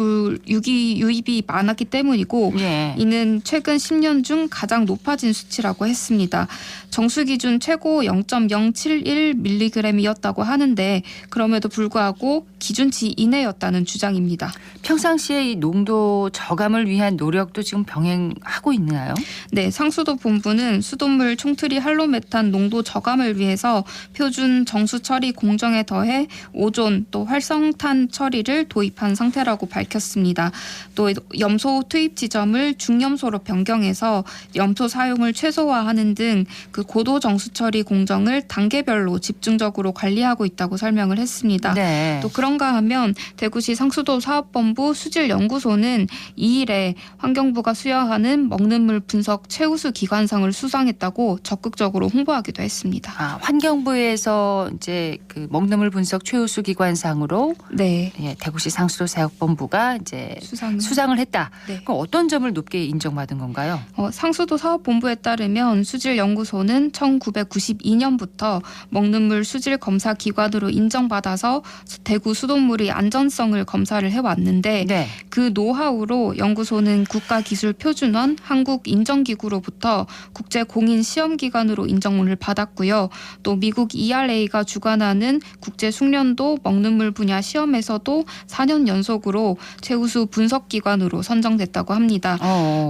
유입이 많았기 때문이고 예. 이는 최근 10년 중 가장 높아진 수치라고 했습니다. 정수 기준 최고 0.071mg이었다고 하는데 그럼에도 불구하고 기준치 이내였다는 주장입니다. 평상시에 이 농도 저감을 위한 노력도 지금 병행하고 있나요? 네, 상수도 본부는 수돗물 총트리 할로메탄 농도 저감을 위해서 표준 정수 처리 공정에 더해 오존 또 활성탄 처리를 도입한 상태라고 밝혔습니다. 또 염소 투입 지점을 중염소로 변경해서 염소 사용을 최소화하는 등 그 고도 정수 처리 공정을 단계별로 집중적으로 관리하고 있다고 설명을 했습니다. 네. 또 그런가 하면 대구시 상수도 사업본부 수질연구소는 2일에 환경부가 수여하는 먹는 물 분석 최우수 기관상을 수상했다고 적극적으로 홍보하기도 했습니다. 아, 환경부에서 이제 그 먹는 물 분석 최우수 기관상으로 네. 예, 대구시 상수도 사업본부가 이제 수상을 했다. 네. 그럼 어떤 점을 높게 인정받은 건가요? 상수도 사업본부에 따르면 수질연구소는 1992년부터 먹는 물 수질 검사 기관으로 인정받아서 대구 수돗물의 안전성을 검사를 해왔는데 네. 그 노하우로 연구소는 국가기술표준원 한국인정기구로부터 국제공인시험기관으로 인정을 받았고요. 또 미국 ERA가 주관하는 국제숙련도 먹는 물 분야 시험에서도 4년 연속으로 최우수 분석기관으로 선정됐다고 합니다.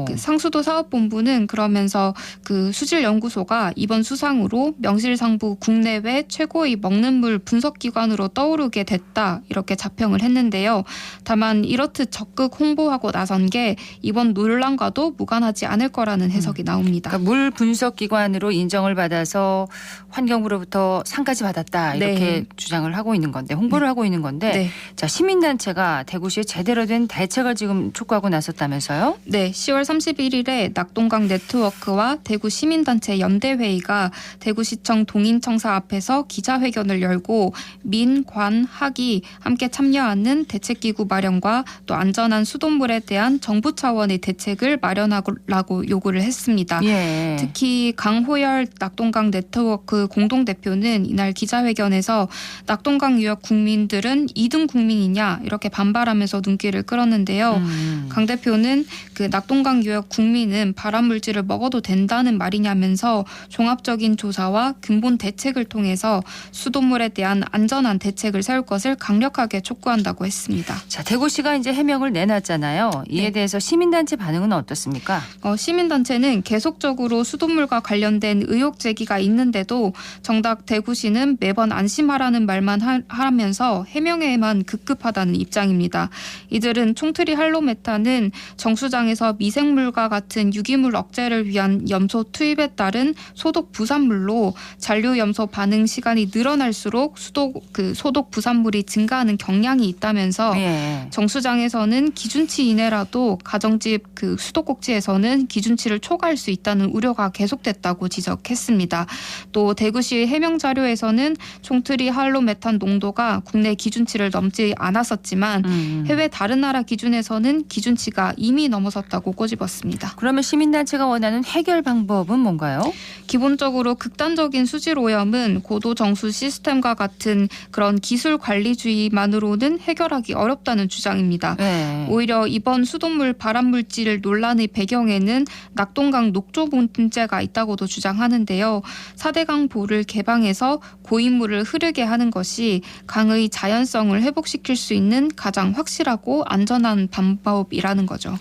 그 상수도 사업본부는 그러면서 그 수질연구소가 이번 수상으로 명실상부 국내외 최고의 먹는 물 분석기관으로 떠오르게 됐다 이렇게 자평을 했는데요. 다만 이렇듯 적극 홍보하고 나선 게 이번 논란과도 무관하지 않을 거라는 해석이 나옵니다. 그러니까 물 분석 기관으로 인정을 받아서 환경부로부터 상까지 받았다 이렇게 네. 주장을 하고 있는 건데 홍보를 하고 있는 건데 네. 자 시민단체가 대구시에 제대로 된 대책을 지금 촉구하고 나섰다면서요? 네, 10월 31일에 낙동강 네트워크와 대구 시민단체 연대회의가 대구시청 동인청사 앞에서 기자회견을 열고 민, 관, 학이 함께 참여하는 대책기구 마련과 또 안전한 수돗물에 대한 정부 차원의 대책을 마련하라고 요구를 했습니다. 예. 특히 강호열 낙동강 네트워크 공동대표는 이날 기자회견에서 낙동강 유역 국민들은 2등 국민이냐 이렇게 반발하면서 눈길을 끌었는데요. 강 대표는 그 낙동강 유역 국민은 발암물질을 먹어도 된다는 말이냐면서 종합적인 조사와 근본 대책을 통해서 수돗물에 대한 안전한 대책을 세울 것을 강력하게 촉구한다고 했습니다. 자, 대구시가 이제 해명을 내놨잖아요. 이에 네. 대해서 시민단체 반응은 어떻습니까? 시민단체는 계속적으로 수돗물과 관련된 의혹 제기가 있는데도 정작 대구시는 매번 안심하라는 말만 하면서 해명에만 급급하다는 입장입니다. 이들은 총트리 할로메탄은 정수장에서 미생물과 같은 유기물 억제를 위한 염소 투입에 따른 소독 부산물로 잔류 염소 반응 시간이 늘어날수록 소독 부산물이 증가하는 경향이 있다면서 예. 정수장에서는 기준치 이내라도 가정집 그 수도꼭지에서는 기준치를 초과할 수 있다는 우려가 계속됐다고 지적했습니다. 또 대구시 해명 자료에서는 총트리 할로메탄 농도가 국내 기준치를 넘지 않았었지만 해외 다른 나라 기준에서는 기준치가 이미 넘어섰다고 꼬집었습니다. 그러면 시민단체가 원하는 해결 방법은 뭔가요? 기본적으로 극단적인 수질 오염은 고도 정수 시스템과 같은 그런 기술 관리주의만으로는 해결하기 어렵다는 주장입니다. 네. 오히려 이번 수돗물 발암물질 논란의 배경에는 낙동강 녹조 문제가 있다고도 주장하는데요. 4대강 보를 개방해서 고인물을 흐르게 하는 것이 강의 자연성을 회복시킬 수 있는 가장 확실하고 안전한 방법이라는 거죠.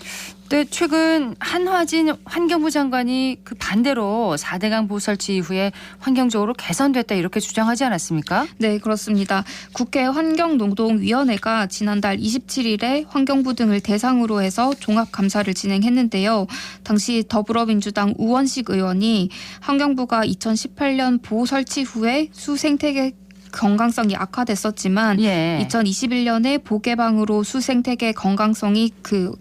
네, 최근 한화진 환경부 장관이 그 반대로 4대강 보 설치 이후에 환경적으로 개선됐다 이렇게 주장하지 않았습니까? 네, 그렇습니다. 국회 환경노동위원회가 지난달 27일에 환경부 등을 대상으로 해서 종합감사를 진행했는데요. 당시 더불어민주당 우원식 의원이 환경부가 2018년 보 설치 후에 수생태계 건강성이 악화됐었지만 2021년에 보 개방으로 수생태계 건강성이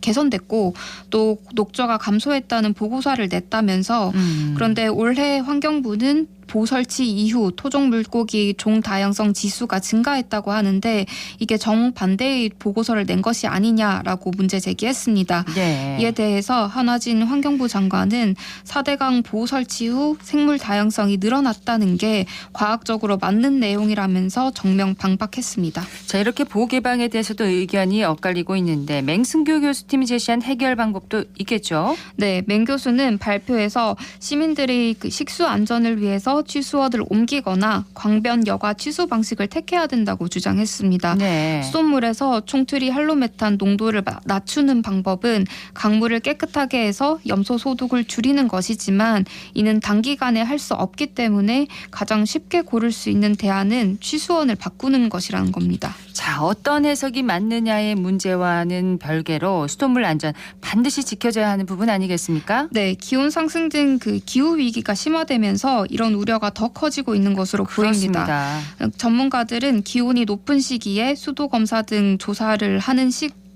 개선됐고 또 녹조가 감소했다는 보고서를 냈다면서 그런데 올해 환경부는 보 설치 이후 토종 물고기 종 다양성 지수가 증가했다고 하는데 이게 정반대의 보고서를 낸 것이 아니냐라고 문제 제기했습니다. 네. 이에 대해서 한화진 환경부 장관은 4대강 보 설치 후 생물 다양성이 늘어났다는 게 과학적으로 맞는 내용이라면서 정명 방박했습니다. 자, 이렇게 보 개방에 대해서도 의견이 엇갈리고 있는데 맹승규 교수팀이 제시한 해결 방법도 있겠죠? 네, 맹 교수는 발표에서 시민들의 식수 안전을 위해서 취수원을 옮기거나 광변 여과 취수 방식을 택해야 된다고 주장했습니다. 네. 수돗물에서 총투리 할로메탄 농도를 낮추는 방법은 강물을 깨끗하게 해서 염소 소득을 줄이는 것이지만 이는 단기간에 할 수 없기 때문에 가장 쉽게 고를 수 있는 대안은 취수원을 바꾸는 것이라는 겁니다. 자, 어떤 해석이 맞느냐의 문제와는 별개로 수돗물 안전 반드시 지켜져야 하는 부분 아니겠습니까? 네, 기온 상승 등 기후 위기가 심화되면서 이런 우려가 더 커지고 있는 것으로 보입니다. 전문가들은 기온이 높은 시기에 수도 검사 등 조사를 하는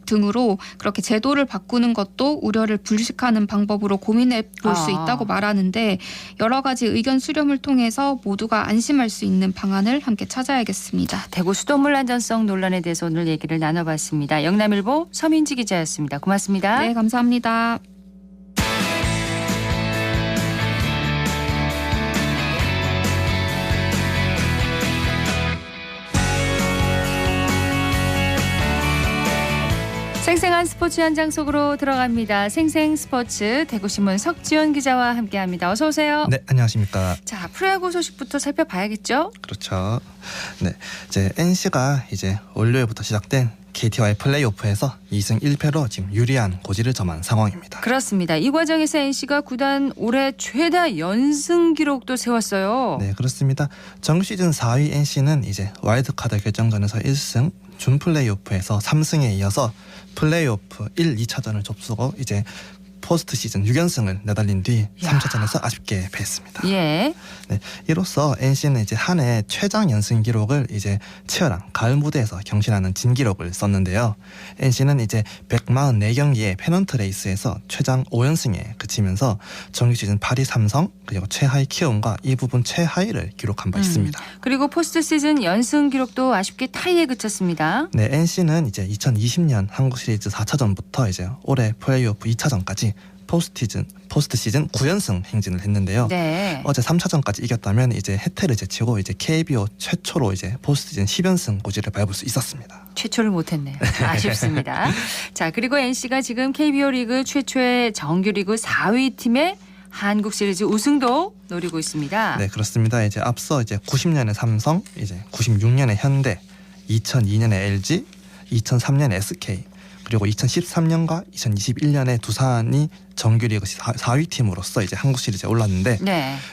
등으로 그렇게 제도를 바꾸는 것도 우려를 불식하는 방법으로 고민해 볼 수 있다고 말하는데 여러 가지 의견 수렴을 통해서 모두가 안심할 수 있는 방안을 함께 찾아야겠습니다. 대구 수돗물 안전성 논란에 대해서 오늘 얘기를 나눠봤습니다. 영남일보 서민지 기자였습니다. 고맙습니다. 네, 감사합니다. 생생한 스포츠 현장 속으로 들어갑니다. 생생스포츠 대구신문 석지원 기자와 함께합니다. 어서 오세요. 네, 안녕하십니까. 자, 프로야구 소식부터 살펴봐야겠죠? 그렇죠. 네, 이제 NC가 이제 월요일부터 시작된 KT와의 플레이오프에서 2승 1패로 지금 유리한 고지를 점한 상황입니다. 그렇습니다. 이 과정에서 NC가 구단 올해 최다 연승 기록도 세웠어요. 네, 그렇습니다. 정규 시즌 4위 NC는 이제 와일드카드 결정전에서 1승, 준 플레이오프에서 3승에 이어서 플레이오프 1, 2차전을 접수고 이제 포스트 시즌 6연승을 내달린 뒤 3차전에서 아쉽게 패했습니다. 예. 네, 이로써 NC는 이제 한 해 최장 연승 기록을 이제 치열한 가을 무대에서 경신하는 진기록을 썼는데요. NC는 이제 144경기의 페넌트 레이스에서 최장 5연승에 그치면서 정규 시즌 8위 삼성 그리고 최하위 키움과 이 부분 최하위를 기록한 바 있습니다. 그리고 포스트 시즌 연승 기록도 아쉽게 타이에 그쳤습니다. 네, NC는 이제 2020년 한국 시리즈 4차전부터 이제 올해 플레이오프 2차전까지 포스트 시즌 9연승 행진을 했는데요. 네. 어제 3차전까지 이겼다면 이제 해태를 제치고 이제 KBO 최초로 이제 포스트 시즌 10연승 고지를 밟을 수 있었습니다. 최초를 못했네요. 아쉽습니다. 자, 그리고 NC가 지금 KBO 리그 최초의 정규리그 4위 팀의 한국 시리즈 우승도 노리고 있습니다. 네, 그렇습니다. 이제 앞서 이제 90년에 삼성, 이제 96년에 현대, 2002년에 LG, 2003년에 SK, 그리고 2013년과 2021년에 두산이 정규리그 4위 팀으로서 이제 한국 시리즈에 올랐는데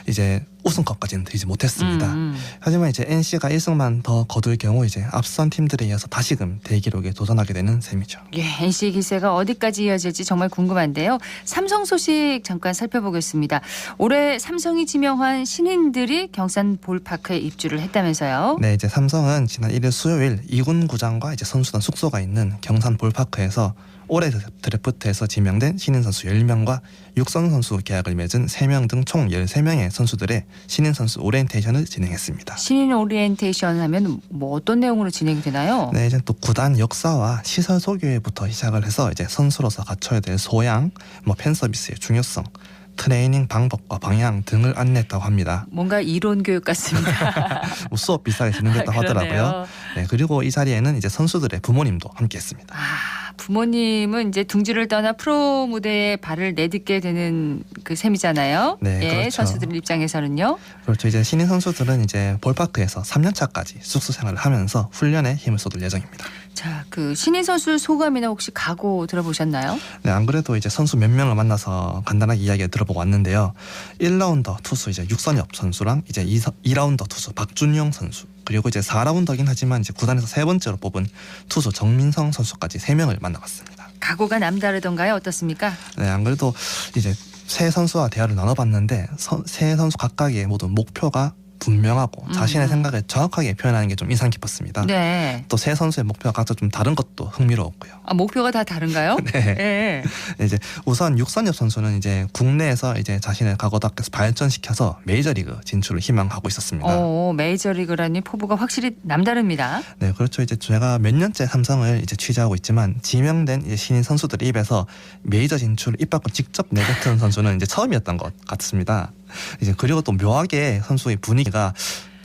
이제 우승컵까지는 들지 못했습니다. 하지만 이제 NC가 1승만 더 거둘 경우 이제 앞선 팀들에 이어서 다시금 대기록에 도전하게 되는 셈이죠. 예, NC의 기세가 어디까지 이어질지 정말 궁금한데요. 삼성 소식 잠깐 살펴보겠습니다. 올해 삼성이 지명한 신인들이 경산 볼파크에 입주를 했다면서요? 네, 이제 삼성은 지난 1일 수요일 2군 구장과 이제 선수단 숙소가 있는 경산 볼파크에서 올해 드래프트에서 지명된 신인 선수 10명과 육성 선수 계약을 맺은 3명 등 총 13명의 선수들의 신인 선수 오리엔테이션을 진행했습니다. 신인 오리엔테이션 하면 뭐 어떤 내용으로 진행이 되나요? 네, 이제 또 구단 역사와 시설 소개부터 시작을 해서 이제 선수로서 갖춰야 될 소양, 뭐 팬 서비스의 중요성, 트레이닝 방법과 방향 등을 안내했다고 합니다. 뭔가 이론 교육 같습니다. 뭐 수업 비슷하게 진행됐다고 하더라고요. 네, 그리고 이 자리에는 이제 선수들의 부모님도 함께했습니다. 부모님은 이제 둥지를 떠나 프로 무대에 발을 내딛게 되는 그 셈이잖아요. 네, 예, 그렇죠. 선수들 입장에서는요. 그렇죠. 이제 신인 선수들은 이제 볼파크에서 3년 차까지 숙소 생활을 하면서 훈련에 힘을 쏟을 예정입니다. 자, 그 신인 선수 소감이나 혹시 각오 들어보셨나요? 네, 안 그래도 이제 선수 몇 명을 만나서 간단하게 이야기 들어보고 왔는데요. 1라운더 투수 이제 육선엽 선수랑 이제 2라운더 투수 박준용 선수, 그리고 이제 4라운더긴 하지만 이제 구단에서 세 번째로 뽑은 투수 정민성 선수까지 3명을 만나봤습니다. 각오가 남다르던가요? 어떻습니까? 네, 안 그래도 이제 세 선수와 대화를 나눠봤는데 세 선수 각각의 모든 목표가 분명하고 자신의 생각을 정확하게 표현하는 게 좀 인상 깊었습니다. 네. 또 세 선수의 목표가 각자 좀 다른 것도 흥미로웠고요. 목표가 다 다른가요? 네. 네. 이제 우선 육선엽 선수는 이제 국내에서 이제 자신의 각오답게 발전시켜서 메이저리그 진출을 희망하고 있었습니다. 메이저리그라니 포부가 확실히 남다릅니다. 네, 그렇죠. 이제 제가 몇 년째 삼성을 이제 취재하고 있지만 지명된 이제 신인 선수들 입에서 메이저 진출 입 밖으로 직접 내뱉은 선수는 이제 처음이었던 것 같습니다. 이제 그리고 또 묘하게 선수의 분위기가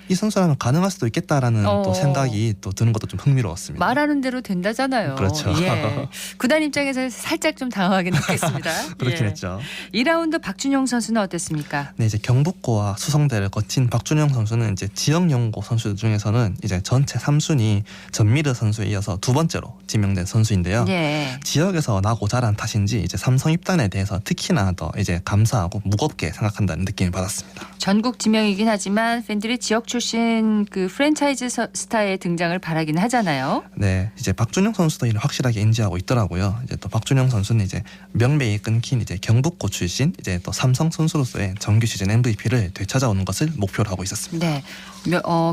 이 선수라면 가능할 수도 있겠다라는 또 생각이 또 드는 것도 좀 흥미로웠습니다. 말하는 대로 된다잖아요. 그렇죠. 예. 구단 입장에서 살짝 좀 당황하긴 했겠습니다. 그렇긴 했죠. 2라운드 박준용 선수는 어땠습니까? 네, 이제 경북고와 수성대를 거친 박준영 선수는 이제 지역연고 선수들 중에서는 이제 전체 3순위 전미르 선수에 이어서 두 번째로 지명된 선수인데요. 예. 지역에서 나고 자란 탓인지 이제 삼성 입단에 대해서 특히나 더 이제 감사하고 무겁게 생각한다는 느낌을 받았습니다. 전국 지명이긴 하지만 팬들이 지역 출신 그 프랜차이즈 스타의 등장을 바라긴 하잖아요. 네, 이제 박준영 선수도 이를 확실하게 인지하고 있더라고요. 이제 또 박준영 선수는 이제 명맥이 끊긴 이제 경북고 출신 이제 또 삼성 선수로서의 정규 시즌 MVP를 되찾아오는 것을 목표로 하고 있었습니다. 네,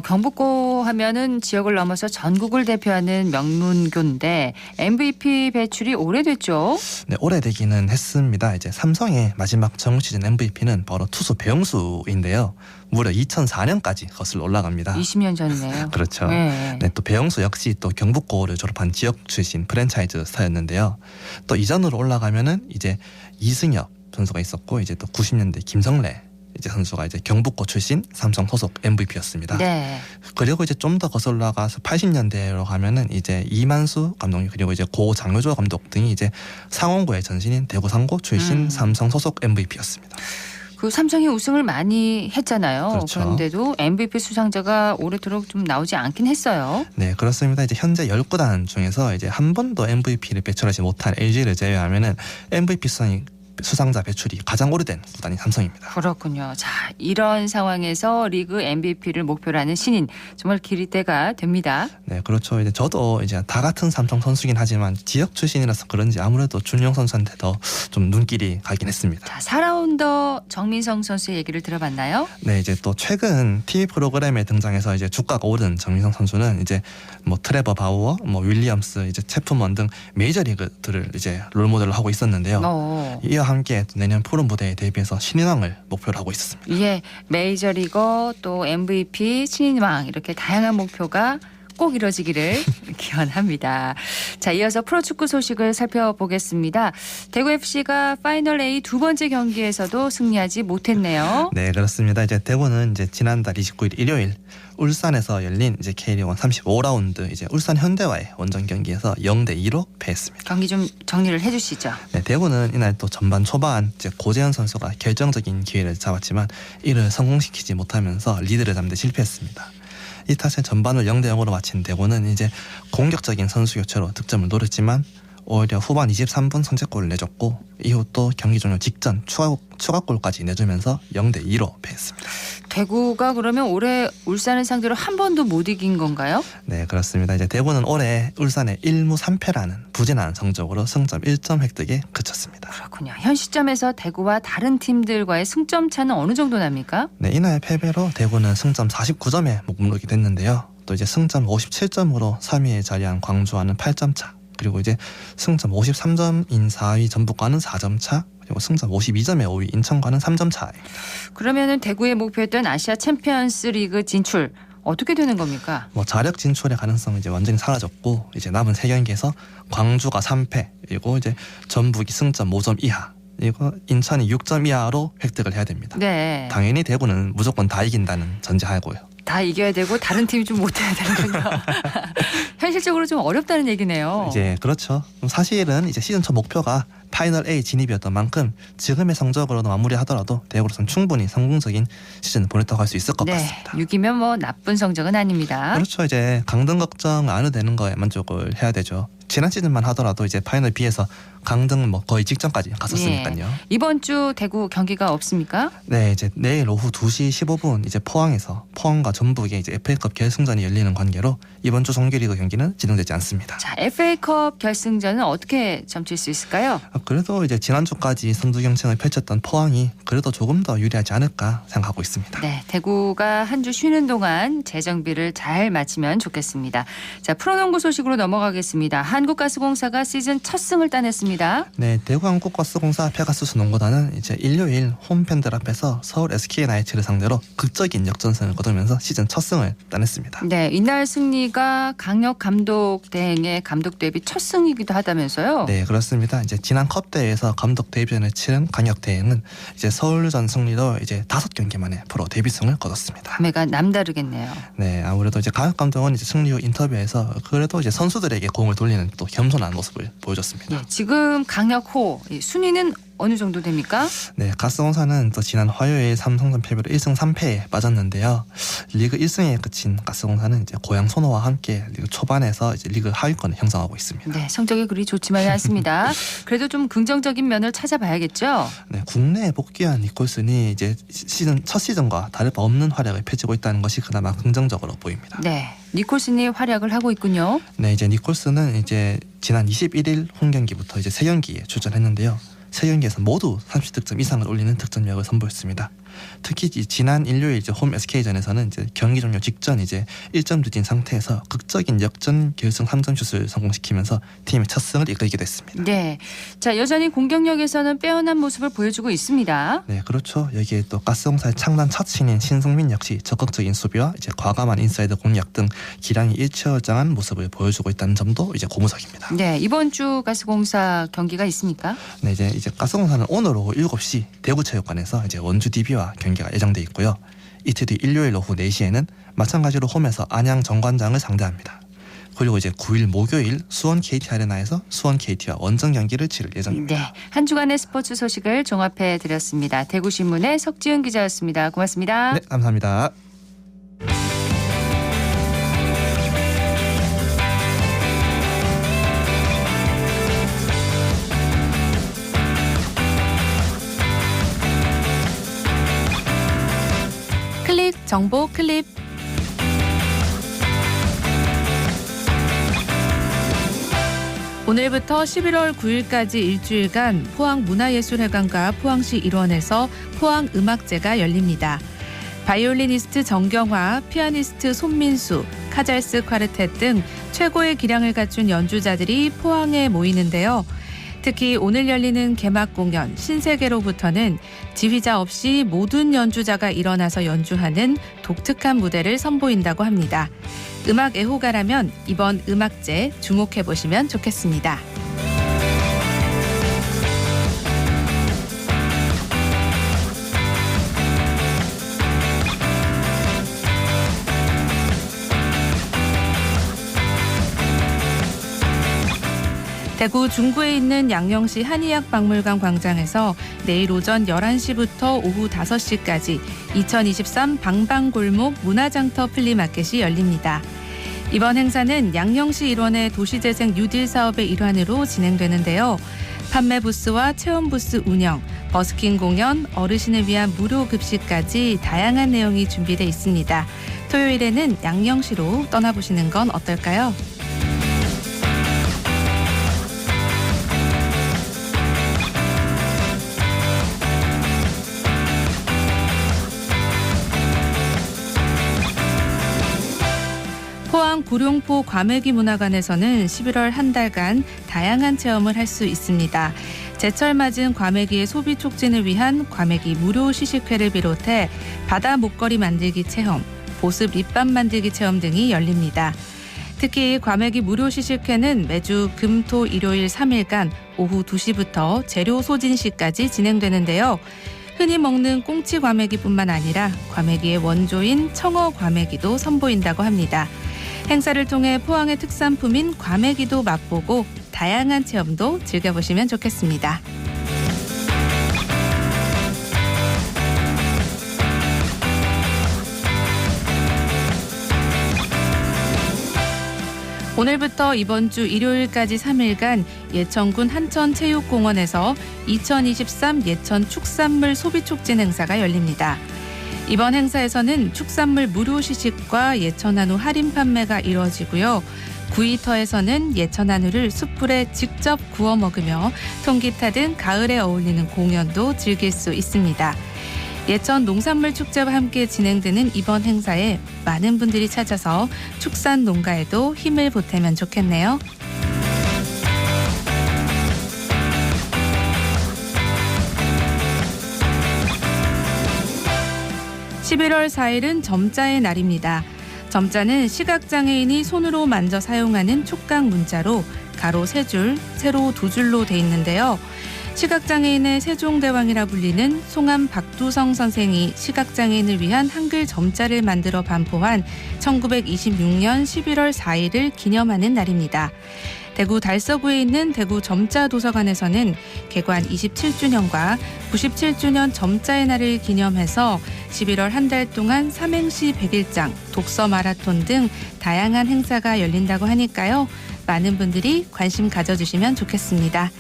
경북고 하면은 지역을 넘어서 전국을 대표하는 명문고인데 MVP 배출이 오래됐죠. 네, 오래되기는 했습니다. 이제 삼성의 마지막 정규 시즌 MVP는 바로 투수 배영수인데요. 무려 2004년까지 거슬러 올라갑니다. 20년 전이네요. 그렇죠. 네. 네, 또 배영수 역시 또 경북고를 졸업한 지역 출신 프랜차이즈 스타였는데요. 또 이전으로 올라가면은 이제 이승엽 선수가 있었고 이제 또 90년대 김성래 이제 선수가 이제 경북고 출신 삼성 소속 MVP였습니다. 네. 그리고 이제 좀 더 거슬러 올라가서 80년대로 가면은 이제 이만수 감독님 그리고 이제 고 장효조 감독 등이 이제 상원고의 전신인 대구 상고 출신 삼성 소속 MVP였습니다. 그 삼성이 우승을 많이 했잖아요. 그렇죠. 그런데도 MVP 수상자가 오래도록 좀 나오지 않긴 했어요. 네, 그렇습니다. 이제 현재 10구단 중에서 이제 한 번도 MVP를 배출하지 못한 LG를 제외하면은 MVP 수상자 배출이 가장 오래된 구단이 삼성입니다. 그렇군요. 자, 이런 상황에서 리그 MVP를 목표로 하는 신인 정말 기리대가 됩니다. 네, 그렇죠. 이제 저도 이제 다 같은 삼성 선수긴 하지만 지역 출신이라서 그런지 아무래도 준용 선수한테 더 좀 눈길이 가긴 했습니다. 자, 4라운더 정민성 선수의 얘기를 들어봤나요? 네, 이제 또 최근 TV 프로그램에 등장해서 이제 주가가 오른 정민성 선수는 이제 뭐 트레버 바우어, 뭐 윌리엄스, 이제 체프먼 등 메이저리그들을 이제 롤모델로 하고 있었는데요. 이와 함께 내년 프로 무대에 대비해서 신인왕을 목표로 하고 있었습니다. 예, 메이저리거 또 MVP, 신인왕 이렇게 다양한 목표가 꼭 이뤄지기를 기원합니다. 자, 이어서 프로축구 소식을 살펴보겠습니다. 대구FC가 파이널 A 두 번째 경기에서도 승리하지 못했네요. 네, 그렇습니다. 이제 대구는 이제 지난달 29일 일요일 울산에서 열린 이제 K리그 35라운드 이제 울산 현대와의 원정 경기에서 0대2로 패했습니다. 경기 좀 정리를 해주시죠. 네, 대구는 이날 또 전반 초반 이제 고재현 선수가 결정적인 기회를 잡았지만 이를 성공시키지 못하면서 리드를 잡는 데 실패했습니다. 이 탓에 전반을 0대0으로 마친 대구는 이제 공격적인 선수 교체로 득점을 노렸지만 오히려 후반 23분 선제골을 내줬고 이후 또 경기 종료 직전 추가골까지 내주면서 0대2로 패했습니다. 대구가 그러면 올해 울산을 상대로 한 번도 못 이긴 건가요? 네, 그렇습니다. 이제 대구는 올해 울산의 1무 3패라는 부진한 성적으로 승점 1점 획득에 그쳤습니다. 그렇군요. 현 시점에서 대구와 다른 팀들과의 승점 차는 어느 정도 납니까? 네, 이날 패배로 대구는 승점 49점에 머무르게 됐는데요. 또 이제 승점 57점으로 3위에 자리한 광주와는 8점 차. 그리고 이제 승점 53점인 4위 전북과는 4점 차, 그리고 승점 52점의 5위 인천과는 3점 차입니다. 그러면은 대구의 목표였던 아시아 챔피언스 리그 진출 어떻게 되는 겁니까? 뭐 자력 진출의 가능성은 이제 완전히 사라졌고 이제 남은 3경기에서 광주가 3패, 그리고 이제 전북이 승점 5점 이하, 이거 인천이 6점 이하로 획득을 해야 됩니다. 네. 당연히 대구는 무조건 다 이긴다는 전제하고요. 다 이겨야 되고 다른 팀이 좀 못해야 되는군요. 현실적으로 좀 어렵다는 얘기네요. 이제 그렇죠. 사실은 이제 시즌 첫 목표가 파이널 A 진입이었던 만큼 지금의 성적으로 마무리하더라도 대구로서는 충분히 성공적인 시즌을 보냈다고 할 수 있을 것 같습니다. 6이면 뭐 나쁜 성적은 아닙니다. 그렇죠. 이제 강등 걱정 안 해도 되는 거에 만족을 해야 되죠. 지난 시즌만 하더라도 이제 파이널 B에서 강등 뭐 거의 직전까지 갔었으니까요. 예. 이번 주 대구 경기가 없습니까? 네, 이제 내일 오후 2시 15분 이제 포항에서 포항과 전북의 이제 FA컵 결승전이 열리는 관계로 이번 주 정규리그 경기는 진행되지 않습니다. 자, FA컵 결승전은 어떻게 점칠 수 있을까요? 그래도 이제 지난주까지 선두 경쟁을 펼쳤던 포항이 그래도 조금 더 유리하지 않을까 생각하고 있습니다. 네, 대구가 한 주 쉬는 동안 재정비를 잘 마치면 좋겠습니다. 자, 프로농구 소식으로 넘어가겠습니다. 한국가스공사가 시즌 첫 승을 따냈습니다. 네, 대구한국가스공사 페가수스 농구단은 이제 일요일 홈팬들 앞에서 서울 SK나이츠를 상대로 극적인 역전승을 거두면서 시즌 첫 승을 따냈습니다. 네, 이날 승리가 강력 감독 대행의 감독 데뷔 첫 승이기도 하다면서요? 네, 그렇습니다. 이제 지난 컵 대회에서 감독 데뷔전을 치른 강력 대행은 이제 서울전 승리로 이제 5경기 만에 프로 데뷔승을 거뒀습니다. 감회가 남다르겠네요. 네, 아무래도 이제 강력 감독은 이제 승리 후 인터뷰에서 그래도 이제 선수들에게 공을 돌리는 또 겸손한 모습을 보여줬습니다. 네, 지금 강력호 순위는 어느 정도 됩니까? 네, 가스공사는 또 지난 화요일 삼성전 패배로 1승 3패에 빠졌는데요. 리그 1승에 그친 가스공사는 이제 고향 선호와 함께 리그 초반에서 이제 리그 하위권을 형성하고 있습니다. 네, 성적이 그리 좋지만은 않습니다. 그래도 좀 긍정적인 면을 찾아봐야겠죠. 네, 국내에 복귀한 니콜슨이 이제 첫 시즌과 다를 바 없는 활약을 펼치고 있다는 것이 그나마 긍정적으로 보입니다. 네, 니콜슨이 활약을 하고 있군요. 네, 이제 니콜슨은 이제 지난 21일 홈 경기부터 이제 3경기에 출전했는데요. 3경기에서 모두 30득점 이상을 올리는 득점력을 선보였습니다. 특히 지난 일요일 이제 홈 SK전에서는 이제 경기 종료 직전 이제 1점 뒤진 상태에서 극적인 역전 결승 3점 슛을 성공시키면서 팀의 첫 승을 이끌기도 했습니다. 네, 자 여전히 공격력에서는 빼어난 모습을 보여주고 있습니다. 네, 그렇죠. 여기에 또 가스공사의 창단 첫 신인 신승민 역시 적극적인 수비와 이제 과감한 인사이드 공략 등 기량이 일취월장한 모습을 보여주고 있다는 점도 이제 고무적입니다. 네, 이번 주 가스공사 경기가 있습니까? 네, 이제 가스공사는 오늘 오후 7시 대구체육관에서 이제 원주 DB와 경기가 예정돼 있고요. 이틀 뒤 일요일 오후 4시에는 마찬가지로 홈에서 안양 정관장을 상대합니다. 그리고 이제 9일 목요일 수원 KT 아레나에서 수원 KT와 원정 경기를 치를 예정입니다. 네, 한 주간의 스포츠 소식을 종합해 드렸습니다. 대구신문의 석지은 기자였습니다. 고맙습니다. 네, 감사합니다. 정보 클립. 오늘부터 11월 9일까지 일주일간 포항문화예술회관과 포항시 일원에서 포항음악제가 열립니다. 바이올리니스트 정경화, 피아니스트 손민수, 카잘스 콰르텟 등 최고의 기량을 갖춘 연주자들이 포항에 모이는데요. 특히 오늘 열리는 개막 공연 신세계로부터는 지휘자 없이 모든 연주자가 일어나서 연주하는 독특한 무대를 선보인다고 합니다. 음악 애호가라면 이번 음악제 주목해 보시면 좋겠습니다. 대구 중구에 있는 양령시 한의학박물관 광장에서 내일 오전 11시부터 오후 5시까지 2023 방방골목 문화장터 플리마켓이 열립니다. 이번 행사는 양령시 일원의 도시재생 뉴딜 사업의 일환으로 진행되는데요. 판매 부스와 체험 부스 운영, 버스킹 공연, 어르신을 위한 무료 급식까지 다양한 내용이 준비되어 있습니다. 토요일에는 양령시로 떠나보시는 건 어떨까요? 포항 구룡포 과메기 문화관에서는 11월 한 달간 다양한 체험을 할 수 있습니다. 제철 맞은 과메기의 소비 촉진을 위한 과메기 무료 시식회를 비롯해 바다 목걸이 만들기 체험, 보습 립밤 만들기 체험 등이 열립니다. 특히 과메기 무료 시식회는 매주 금, 토, 일요일 3일간 오후 2시부터 재료 소진 시까지 진행되는데요. 흔히 먹는 꽁치 과메기뿐만 아니라 과메기의 원조인 청어 과메기도 선보인다고 합니다. 행사를 통해 포항의 특산품인 과메기도 맛보고 다양한 체험도 즐겨보시면 좋겠습니다. 오늘부터 이번 주 일요일까지 3일간 예천군 한천체육공원에서 2023 예천 축산물 소비촉진 행사가 열립니다. 이번 행사에서는 축산물 무료 시식과 예천한우 할인 판매가 이루어지고요. 구이터에서는 예천한우를 숯불에 직접 구워 먹으며 통기타 등 가을에 어울리는 공연도 즐길 수 있습니다. 예천 농산물 축제와 함께 진행되는 이번 행사에 많은 분들이 찾아서 축산 농가에도 힘을 보태면 좋겠네요. (11월 4일은) 점자의 날입니다. 점자는 시각장애인이 손으로 만져 사용하는 촉각 문자로 가로 3줄, 세로 2줄로 돼 있는데요. 시각장애인의 세종대왕이라 불리는 송암 박두성 선생이 시각장애인을 위한 한글 점자를 만들어 반포한 1926년 11월 4일을 기념하는 날입니다. 대구 달서구에 있는 대구 점자 도서관에서는 개관 27주년과 97주년 점자의 날을 기념해서 11월 한 달 동안 삼행시 100일장, 독서 마라톤 등 다양한 행사가 열린다고 하니까요. 많은 분들이 관심 가져주시면 좋겠습니다.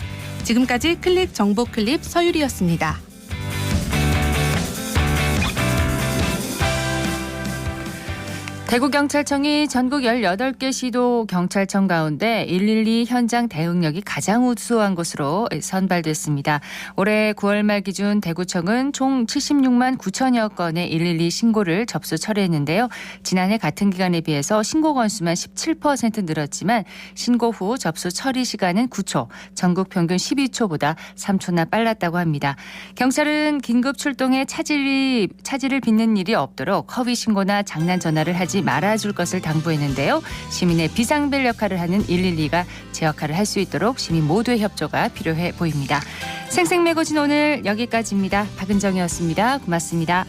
지금까지 클릭 정보 클립 서유리였습니다. 대구경찰청이 전국 18개 시도 경찰청 가운데 112 현장 대응력이 가장 우수한 곳으로 선발됐습니다. 올해 9월 말 기준 대구청은 총 76만 9천여 건의 112 신고를 접수 처리했는데요. 지난해 같은 기간에 비해서 신고 건수만 17% 늘었지만 신고 후 접수 처리 시간은 9초, 전국 평균 12초보다 3초나 빨랐다고 합니다. 경찰은 긴급 출동에 차질을 빚는 일이 없도록 허위 신고나 장난 전화를 하지 말아줄 것을 당부했는데요. 시민의 비상벨 역할을 하는 112가 제 역할을 할 수 있도록 시민 모두의 협조가 필요해 보입니다. 생생매거진 오늘 여기까지입니다. 박은정이었습니다. 고맙습니다.